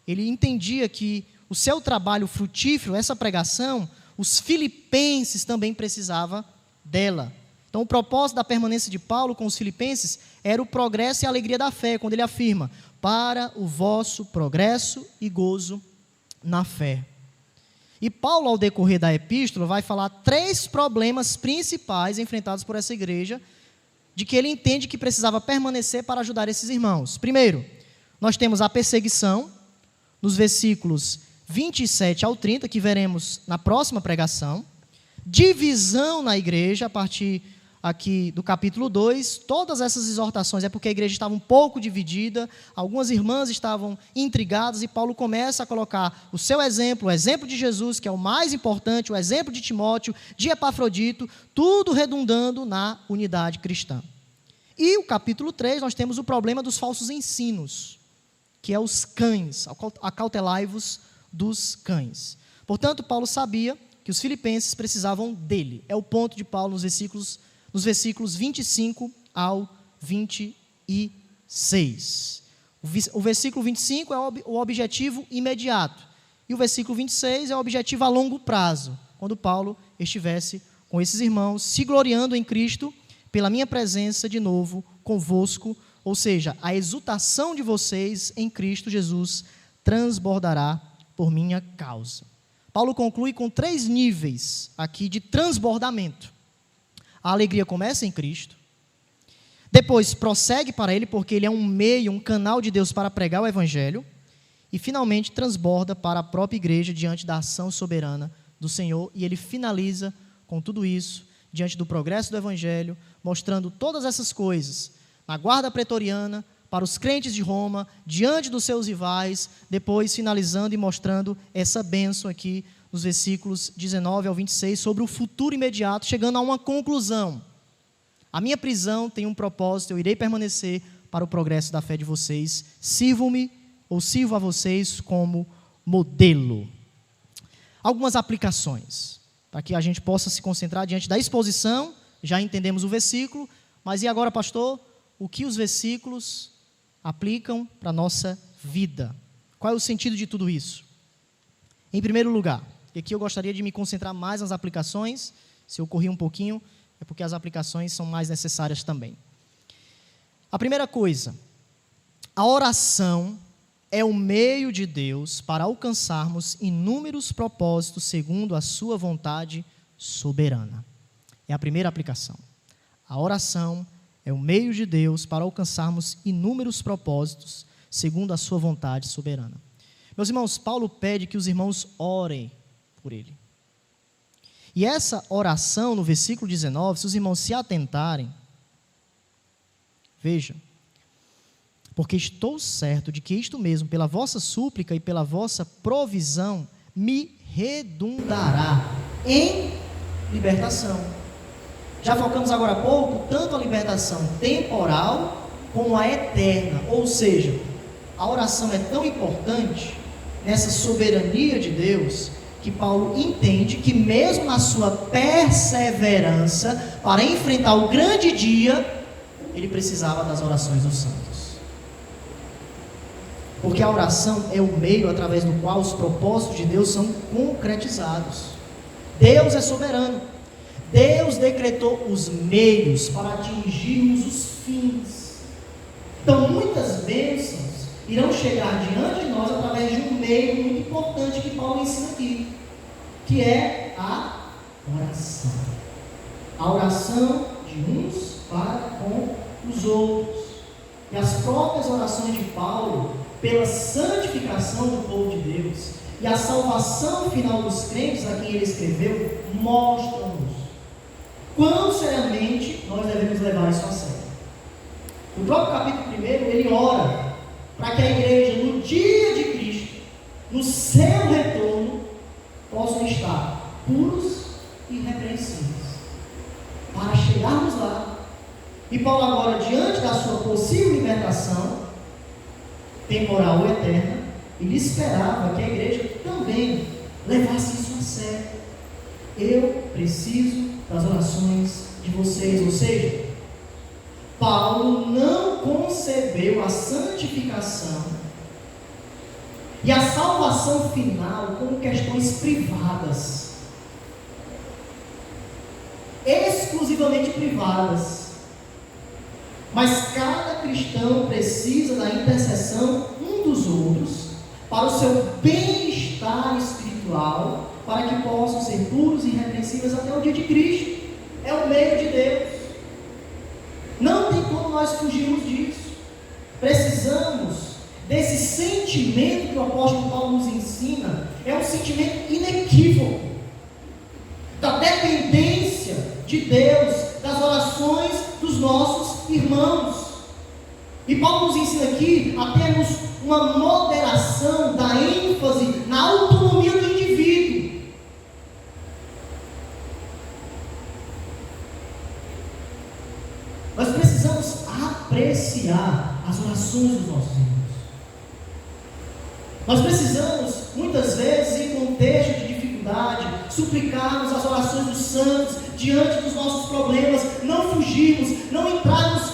Ele entendia que o seu trabalho frutífero, essa pregação, os filipenses também precisavam dela. Então o propósito da permanência de Paulo com os filipenses era o progresso e a alegria da fé, quando ele afirma, para o vosso progresso e gozo na fé. E Paulo, ao decorrer da epístola, vai falar 3 problemas principais enfrentados por essa igreja, de que ele entende que precisava permanecer para ajudar esses irmãos. Primeiro, nós temos a perseguição, nos versículos 27 ao 30, que veremos na próxima pregação. Divisão na igreja, a partir aqui do capítulo 2, todas essas exortações é porque a igreja estava um pouco dividida, algumas irmãs estavam intrigadas, e Paulo começa a colocar o seu exemplo, o exemplo de Jesus, que é o mais importante, o exemplo de Timóteo, de Epafrodito, tudo redundando na unidade cristã. E o capítulo 3, nós temos o problema dos falsos ensinos, que é os cães, acautelai-vos dos cães. Portanto, Paulo sabia que os filipenses precisavam dele. É o ponto de Paulo nos versículos 25 ao 26. O versículo 25 é o objetivo imediato. E o versículo 26 é o objetivo a longo prazo, quando Paulo estivesse com esses irmãos, se gloriando em Cristo, pela minha presença de novo convosco, ou seja, a exultação de vocês em Cristo Jesus transbordará por minha causa. Paulo conclui com 3 níveis aqui de transbordamento. A alegria começa em Cristo, depois prossegue para Ele, porque Ele é um meio, um canal de Deus para pregar o Evangelho, e finalmente transborda para a própria igreja diante da ação soberana do Senhor, e Ele finaliza com tudo isso, diante do progresso do Evangelho, mostrando todas essas coisas na guarda pretoriana, para os crentes de Roma, diante dos seus rivais, depois finalizando e mostrando essa bênção aqui, nos versículos 19 ao 26, sobre o futuro imediato, chegando a uma conclusão. A minha prisão tem um propósito, eu irei permanecer para o progresso da fé de vocês, sirvo-me ou sirvo a vocês como modelo. Algumas aplicações, para que a gente possa se concentrar diante da exposição. Já entendemos o versículo, mas e agora, pastor? O que os versículos aplicam para a nossa vida? Qual é o sentido de tudo isso? Em primeiro lugar, e aqui eu gostaria de me concentrar mais nas aplicações, se eu corri um pouquinho, é porque as aplicações são mais necessárias também. A primeira coisa, a oração é o meio de Deus para alcançarmos inúmeros propósitos segundo a sua vontade soberana. É a primeira aplicação. A oração é o meio de Deus para alcançarmos inúmeros propósitos segundo a sua vontade soberana. Meus irmãos, Paulo pede que os irmãos orem por ele. E essa oração, no versículo 19, se os irmãos se atentarem, vejam, porque estou certo de que isto mesmo, pela vossa súplica e pela vossa provisão, me redundará em libertação. Já focamos agora há pouco, tanto a libertação temporal como a eterna, ou seja, a oração é tão importante nessa soberania de Deus, que Paulo entende que mesmo na sua perseverança para enfrentar o grande dia, ele precisava das orações dos santos. Porque a oração é o meio através do qual os propósitos de Deus são concretizados. Deus é soberano. Deus decretou os meios para atingirmos os fins. Então, muitas bênçãos irão chegar diante de nós através de um meio muito importante que Paulo ensina aqui, que é a oração. A oração de uns para com os outros. E as próprias orações de Paulo, pela santificação do povo de Deus e a salvação final dos crentes a quem ele escreveu, mostram-nos quão seriamente nós devemos levar isso a sério. No próprio capítulo 1, ele ora para que a igreja, no dia de Cristo, no seu retorno, possam estar puros e irrepreensíveis. Para chegarmos lá, e Paulo agora, diante da sua possível libertação, temporal ou eterna, ele esperava que a igreja também levasse isso a sério. Eu preciso das orações de vocês, ou seja, Paulo não concebeu a santificação e a salvação final como questões privadas, exclusivamente privadas, mas cada cristão precisa da intercessão um dos outros para o seu bem-estar espiritual, para que possam ser puros e irrepreensíveis até o dia de Cristo. É o meio de Deus. Não tem como nós fugirmos disso. Precisamos desse sentimento que o apóstolo Paulo nos ensina. É um sentimento inequívoco da dependência de Deus, das orações dos nossos irmãos. E Paulo nos ensina aqui a termos uma moderação da ênfase na autonomia do indivíduo. Nós precisamos apreciar as orações dos nossos irmãos. Nós precisamos, muitas vezes, em contexto de dificuldade, suplicarmos as orações dos santos diante dos nossos problemas, não fugirmos, não entrarmos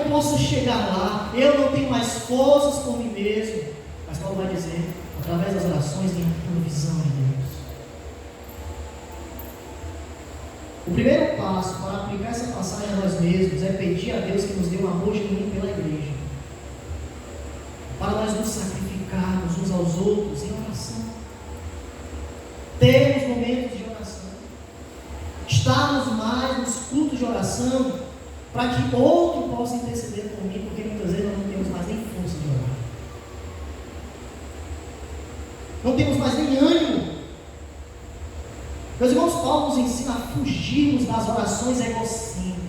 possa chegar lá, eu não tenho mais forças por mim mesmo. Mas Paulo vai dizer, através das orações, vem a provisão de Deus. O primeiro passo para aplicar essa passagem a nós mesmos é pedir a Deus que nos dê um amor genuíno pela igreja, para nós nos sacrificarmos uns aos outros em oração, termos momentos de oração, estarmos mais nos cultos de oração, para que outro possa interceder por mim, porque muitas vezes nós não temos mais nem força de orar, não temos mais nem ânimo. Meus irmãos, Paulo nos ensina a fugirmos das orações egocêntricas.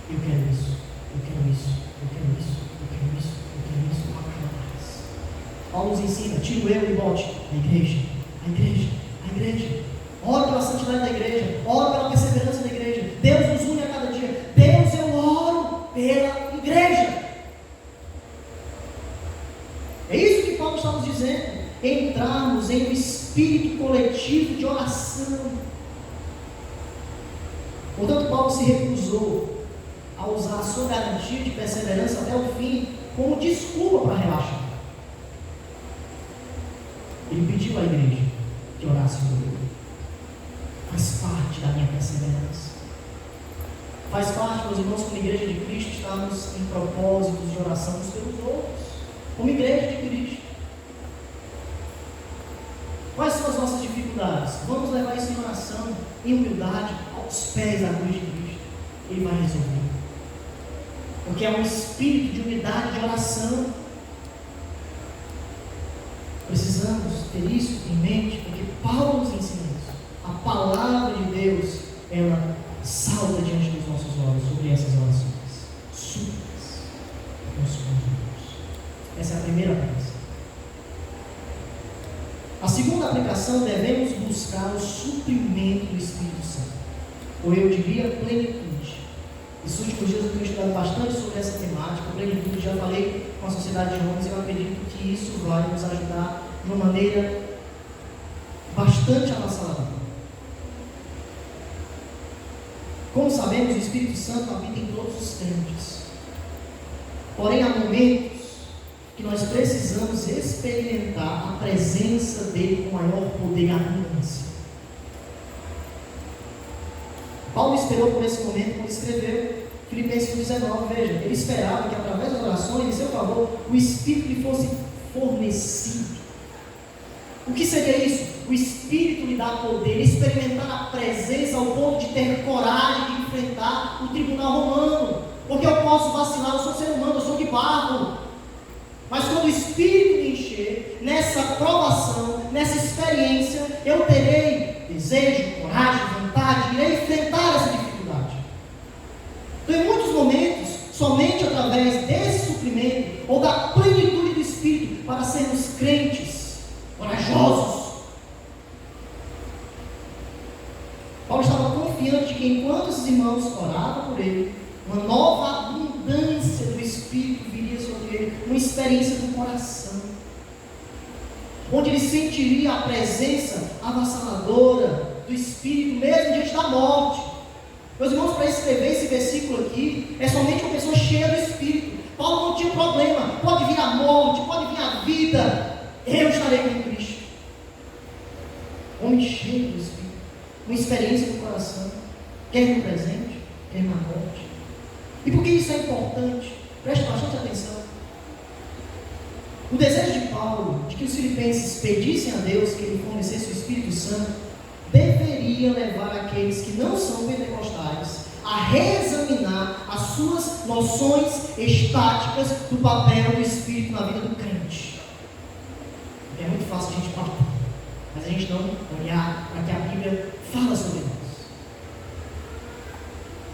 Eu quero isso, eu quero isso, eu quero isso, eu quero isso, eu quero isso, não quero mais. Paulo nos ensina, tira o eu e bote a igreja, a igreja, a igreja. Ora pela santidade da igreja, ora pela perseverança da igreja. Deus nos une a cada dia. Deus, eu oro pela igreja. É isso que Paulo está nos dizendo. Entrarmos em um espírito coletivo de oração. Portanto, Paulo se recusou a usar a sua garantia de perseverança até o fim como desculpa para relaxar. Ele pediu à igreja que orasse por ele. Faz parte da minha perseverança. Faz parte, meus irmãos, como igreja de Cristo, estarmos em propósitos de oração uns pelos outros, como igreja de Cristo. Quais são as nossas dificuldades? Vamos levar isso em oração, em humildade, aos pés da cruz de Cristo. Ele vai resolver. Porque é um espírito de humildade, de oração. Precisamos ter isso em mente, porque Paulo nos ensina isso. A palavra de Deus, ela salta diante dos nossos olhos sobre essas orações. Súplicas. Nos conjuntos. Essa é a primeira coisa. A segunda aplicação, devemos buscar o suprimento do Espírito Santo, ou eu diria plenitude. Esses últimos dias eu tenho estudado bastante sobre essa temática, plenitude. Já falei com a sociedade de homens e eu acredito que isso vai nos ajudar de uma maneira bastante avassaladora. Como sabemos, o Espírito Santo habita em todos os crentes, porém há momentos que nós precisamos experimentar a presença dele com maior poder e abundância. Paulo esperou por esse momento quando escreveu Filipenses 19, veja, ele esperava que através das orações em seu favor, o Espírito lhe fosse fornecido. O que seria isso? O Espírito lhe dá poder, experimentar a presença ao ponto de ter coragem de enfrentar o tribunal romano, porque eu posso vacilar, eu sou ser humano, eu sou de barro. Mas quando o Espírito me encher, nessa provação, nessa experiência, eu terei desejo, coragem, vontade, irei enfrentar essa dificuldade. Então, em muitos momentos, somente através desse suprimento, ou da plenitude do Espírito, para sermos crentes, corajosos. Paulo estava confiante de que enquanto esses irmãos oravam por ele, uma nova abundância do Espírito viria sobre ele, uma experiência do coração, onde ele sentiria a presença avassaladora do Espírito, mesmo diante da morte. Meus irmãos, para escrever esse versículo aqui, é somente uma pessoa cheia do Espírito. Paulo não tinha problema, pode vir a morte, pode vir a vida, eu estarei com Cristo. Homem cheio do Espírito, uma experiência do coração, quer no presente, quer na morte. E por que isso é importante? Preste bastante atenção. O desejo de Paulo de que os filipenses pedissem a Deus que ele fornecesse o Espírito Santo deveria levar aqueles que não são pentecostais a reexaminar as suas noções estáticas do papel do Espírito na vida do crente. Porque é muito fácil a gente falar, mas a gente não olhar para que a Bíblia fala sobre nós.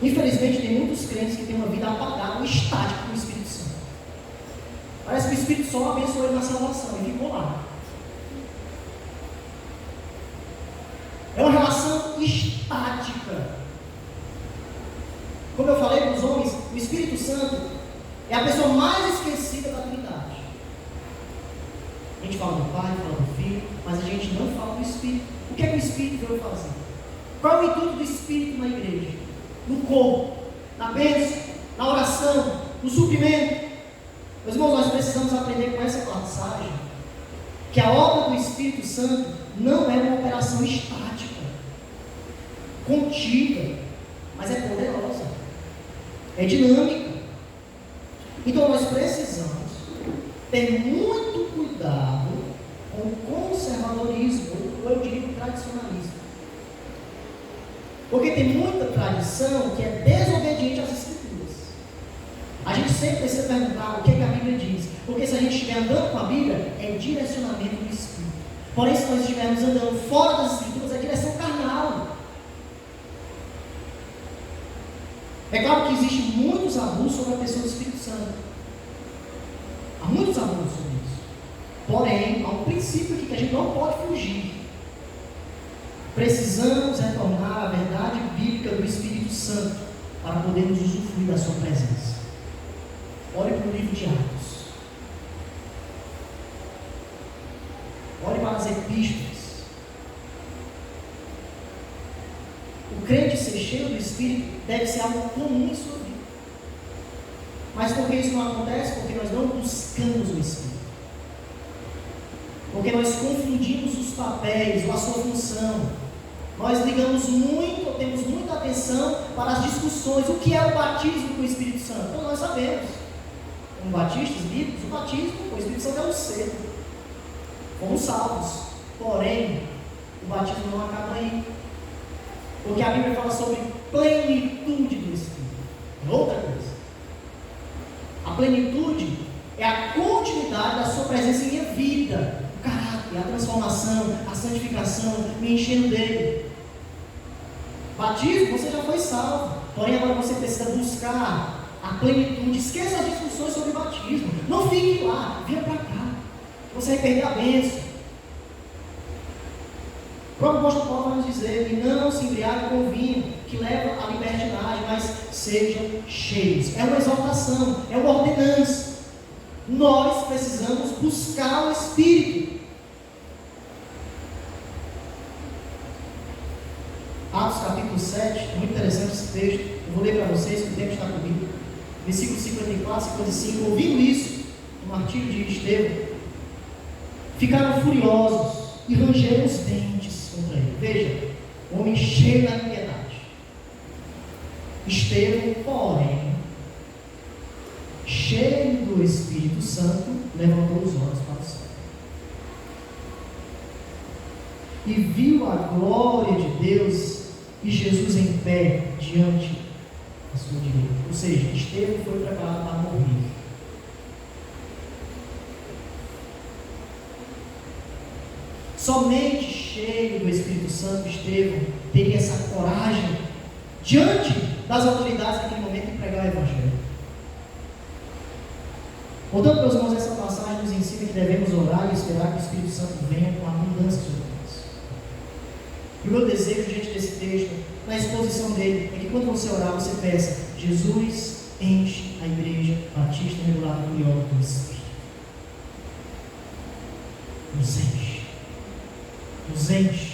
Infelizmente, tem muitos crentes que têm uma vida apagada, estática com o Espírito Santo. Parece que o Espírito só abençoou ele na salvação e ficou lá. É uma relação estática. Como eu falei para os homens, o Espírito Santo é a pessoa mais esquecida da Trindade. A gente fala do Pai, fala do Filho, mas a gente não fala do Espírito. O que é que o Espírito veio fazer? Qual é o intuito do Espírito na igreja? no corpo, na bênção, na oração, no suprimento. Meus irmãos, nós precisamos aprender com essa passagem que a obra do Espírito Santo não é uma operação estática, contida, mas é poderosa, é dinâmica. Então nós precisamos ter muito cuidado com o conservadorismo, ou eu diria o tradicionalismo. Porque tem muita tradição que é desobediente às Escrituras. A gente sempre precisa perguntar o que a Bíblia diz. Porque se a gente estiver andando com a Bíblia, é direcionamento do Espírito. Porém, se nós estivermos andando fora das Escrituras, é direção carnal. É claro que existem muitos abusos sobre a pessoa do Espírito Santo. Há muitos abusos sobre isso. Porém, há um princípio aqui que a gente não pode fugir. Precisamos retornar à verdade bíblica do Espírito Santo para podermos usufruir da sua presença. Olhe para o livro de Atos. Olhe para as epístolas. O crente ser cheio do Espírito deve ser algo comum em sua vida. Mas por que isso não acontece? Porque nós não buscamos o Espírito. Porque nós confundimos os papéis ou a sua função. Nós ligamos muito, temos muita atenção para as discussões. O que é o batismo com o Espírito Santo? Então nós sabemos. Como batistas bíblicos, o batismo com o Espírito Santo é um ser. Fomos salvos. Porém, o batismo não acaba aí. Porque a Bíblia fala sobre plenitude do Espírito. É outra coisa. A plenitude é a continuidade da sua presença em minha vida. O caráter, a transformação, a santificação, me enchendo dele. Batismo, você já foi salvo. Porém, agora você precisa buscar a plenitude. Esqueça as discussões sobre batismo. Não fique lá, venha para cá. Você vai perder a bênção. O próprio apóstolo Paulo vai nos dizer: e não se embriague com vinho, que leva à libertinagem, mas sejam cheios. É uma exaltação, é uma ordenança. Nós precisamos buscar o Espírito. Atos capítulo 7, é muito interessante esse texto. Eu vou ler para vocês, que o tempo está comigo. Versículo 54, 55. Ouvindo isso, o martírio de Estevão, ficaram furiosos e rangeram os dentes contra ele. Veja, o homem cheio da impiedade. Estevão, porém, cheio do Espírito Santo, levantou os olhos para o céu e viu a glória de Deus e Jesus em pé diante da sua direita. Ou seja, Estevão foi preparado para morrer. Somente cheio do Espírito Santo, Estevão teria essa coragem diante das autoridades naquele momento de pregar o Evangelho. Portanto, meus irmãos, essa passagem nos ensina que devemos orar e esperar que o Espírito Santo venha com abundância sobre nós. E o meu desejo diante desse texto, na exposição dele, é que quando você orar, você peça: Jesus, enche a igreja batista regular do Iolo do Espírito. Nos enche. Nos enche,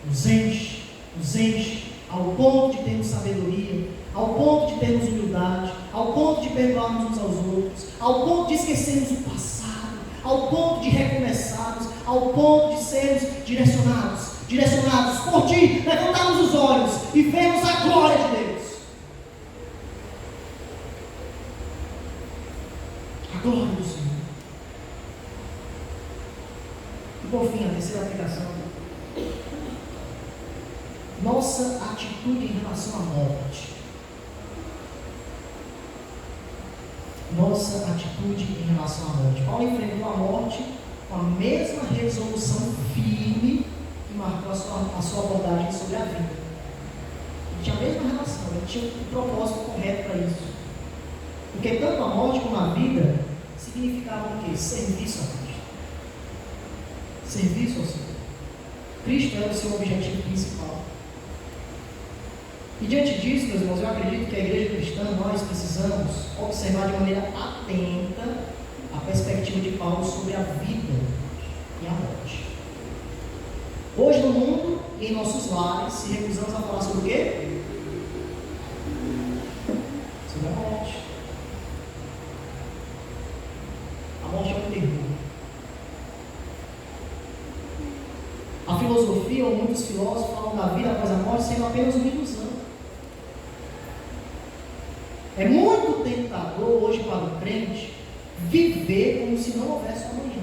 nos enche, nos enche, ao ponto de termos sabedoria, ao ponto de termos humildade, ao ponto de perdoarmos uns aos outros, ao ponto de esquecermos o passado, ao ponto de recomeçarmos, ao ponto de sermos direcionados por Ti, levantarmos os olhos e vermos a glória de Deus. A glória do Senhor. E por fim, a terceira aplicação: nossa atitude em relação à morte. Nossa atitude em relação à morte. Paulo enfrentou a morte com a mesma resolução firme que marcou a sua abordagem sobre a vida. Ele tinha a mesma relação, ele tinha um propósito correto para isso. Porque tanto a morte como a vida significavam o quê? Serviço a Cristo. Serviço ao Senhor. Cristo era o seu objetivo principal. E diante disso, meus irmãos, eu acredito que a igreja cristã, nós precisamos observar de maneira atenta a perspectiva de Paulo sobre a vida e a morte. Hoje no mundo e em nossos lares, se recusamos a falar sobre o quê? terror. A filosofia, ou muitos filósofos, falam da vida após a morte sendo apenas uma ilusão. É muito tentador hoje para o crente viver como se não houvesse amanhã.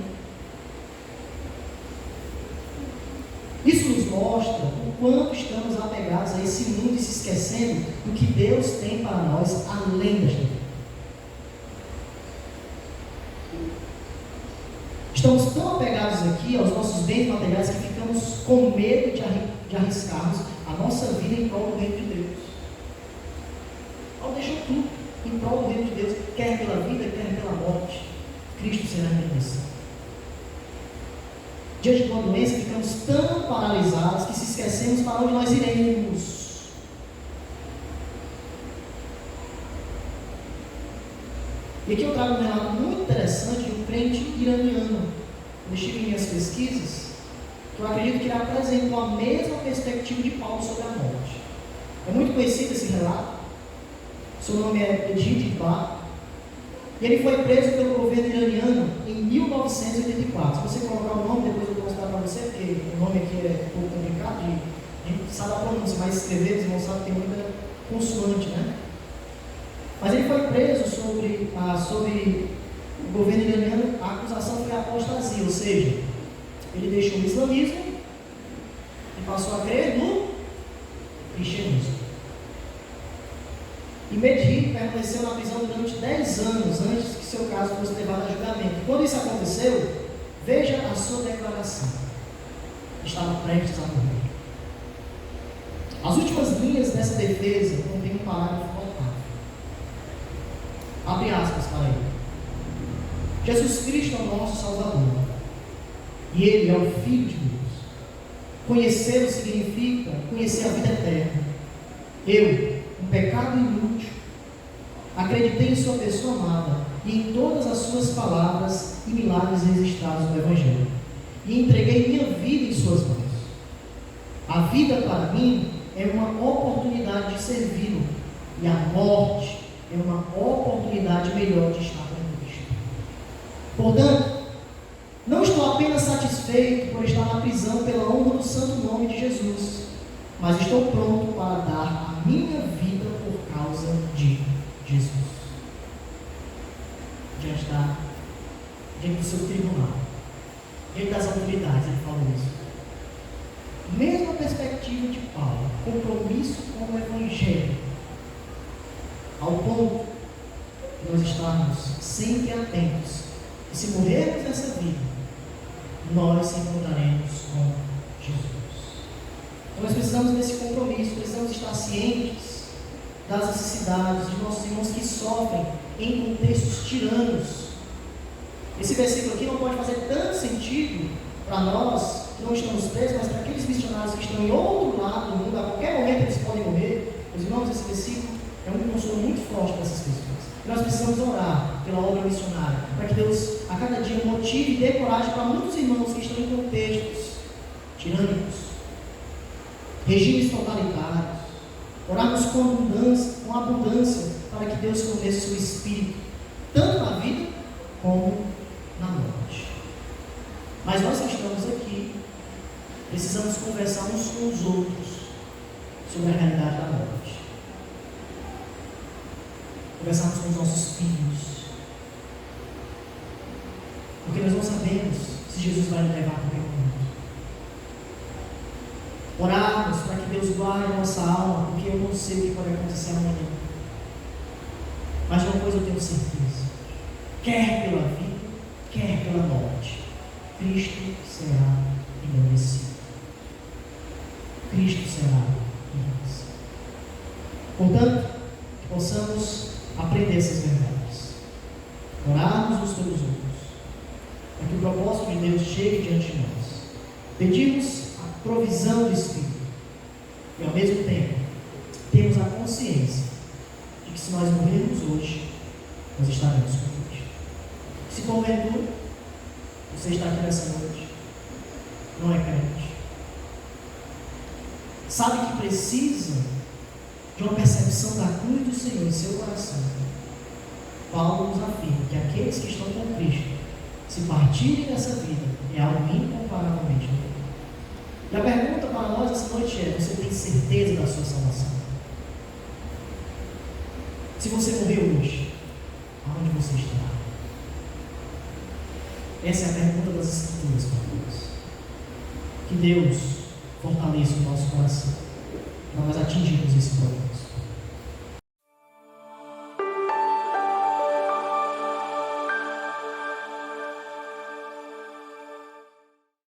Isso nos mostra o quanto estamos apegados a esse mundo e se esquecendo do que Deus tem para nós além desta vida. Estamos tão apegados aqui aos nossos bens materiais que ficamos com medo de arriscarmos a nossa vida em prol do reino de Deus. Paulo deixou tudo em prol do reino de Deus, quer pela vida, quer pela morte. Cristo será reconhecido. Diante de uma doença, ficamos tão paralisados que se esquecemos para onde nós iremos. E aqui eu trago um relato muito interessante de um crente iraniano. Eu estive em minhas pesquisas, que eu acredito que ele apresentou a mesma perspectiva de Paulo sobre a morte. É muito conhecido esse relato. Seu nome é Edith Bar. E ele foi preso pelo governo iraniano em 1984. Se você colocar o nome, depois eu vou mostrar para você, porque o nome aqui é um pouco complicado, a gente sabe a pronúncia, mas escrever, os irmãos sabem que tem muita consoante, né? Mas ele foi preso sobre o governo iraniano. A acusação foi apostasia, ou seja, ele deixou o islamismo e passou a crer no cristianismo. E Medhi permaneceu na prisão durante 10 anos antes que seu caso fosse levado a julgamento. Quando isso aconteceu, veja a sua declaração. Estava prestes a morrer. As últimas linhas dessa defesa contêm um parágrafo notável. Abre aspas para ele. Jesus Cristo é o nosso Salvador. E Ele é o Filho de Deus. Conhecê-lo significa conhecer a vida eterna. Eu, um pecado inútil, acreditei em sua pessoa amada e em todas as suas palavras e milagres registrados no Evangelho, e entreguei minha vida em suas mãos. A vida para mim é uma oportunidade de servi-lo, e a morte é uma oportunidade melhor de estar com Cristo. Portanto, não estou apenas satisfeito por estar na prisão pela honra do santo nome de Jesus, mas estou pronto para dar a minha vida por causa de Jesus. Diante do seu tribunal, diante das autoridades, ele falou isso. Mesma perspectiva de Paulo, compromisso com o Evangelho, ao ponto de nós estarmos sempre atentos, e se morrermos nessa vida, nós nos encontraremos com Jesus. Então nós precisamos desse compromisso, precisamos estar cientes das necessidades de nossos irmãos que sofrem em contextos tiranos. Esse versículo aqui não pode fazer tanto sentido para nós que não estamos presos, mas para aqueles missionários que estão em outro lado do mundo, a qualquer momento eles podem morrer. Os irmãos, esse versículo é um consolo muito forte para essas pessoas. E nós precisamos orar pela obra missionária, para que Deus a cada dia motive e dê coragem para muitos irmãos que estão em contextos tirânicos, regimes totalitários. Orarmos com abundância para que Deus forneça o seu Espírito, tanto na vida como na morte. Mas nós que estamos aqui, precisamos conversar uns com os outros sobre a realidade da morte. Conversarmos com os nossos filhos, porque nós não sabemos se Jesus vai nos levar para o mundo. Orarmos para que Deus guarde a nossa alma, porque eu não sei o que pode acontecer amanhã. Mas uma coisa eu tenho certeza: quer pela vida, quer pela morte, Cristo será engrandecido. Cristo será engrandecido. Portanto, que possamos aprender essas verdades, orarmos uns pelos outros, para que o propósito de Deus chegue diante de nós. Pedimos a provisão do Espírito e, ao mesmo tempo, temos a consciência de que se nós morrermos hoje, nós estaremos com Cristo. Se porventura você está aqui nessa noite, não é crente, sabe que precisa de uma percepção da cruz do Senhor em seu coração, Paulo nos afirma que aqueles que estão com Cristo se partirem dessa vida, é algo incomparavelmente melhor. E a pergunta para nós essa noite é: você tem certeza da sua salvação? Se você morrer hoje, aonde você estará? Essa é a pergunta das Escrituras para nós. Que Deus fortaleça o nosso coração para nós atingirmos esse propósito.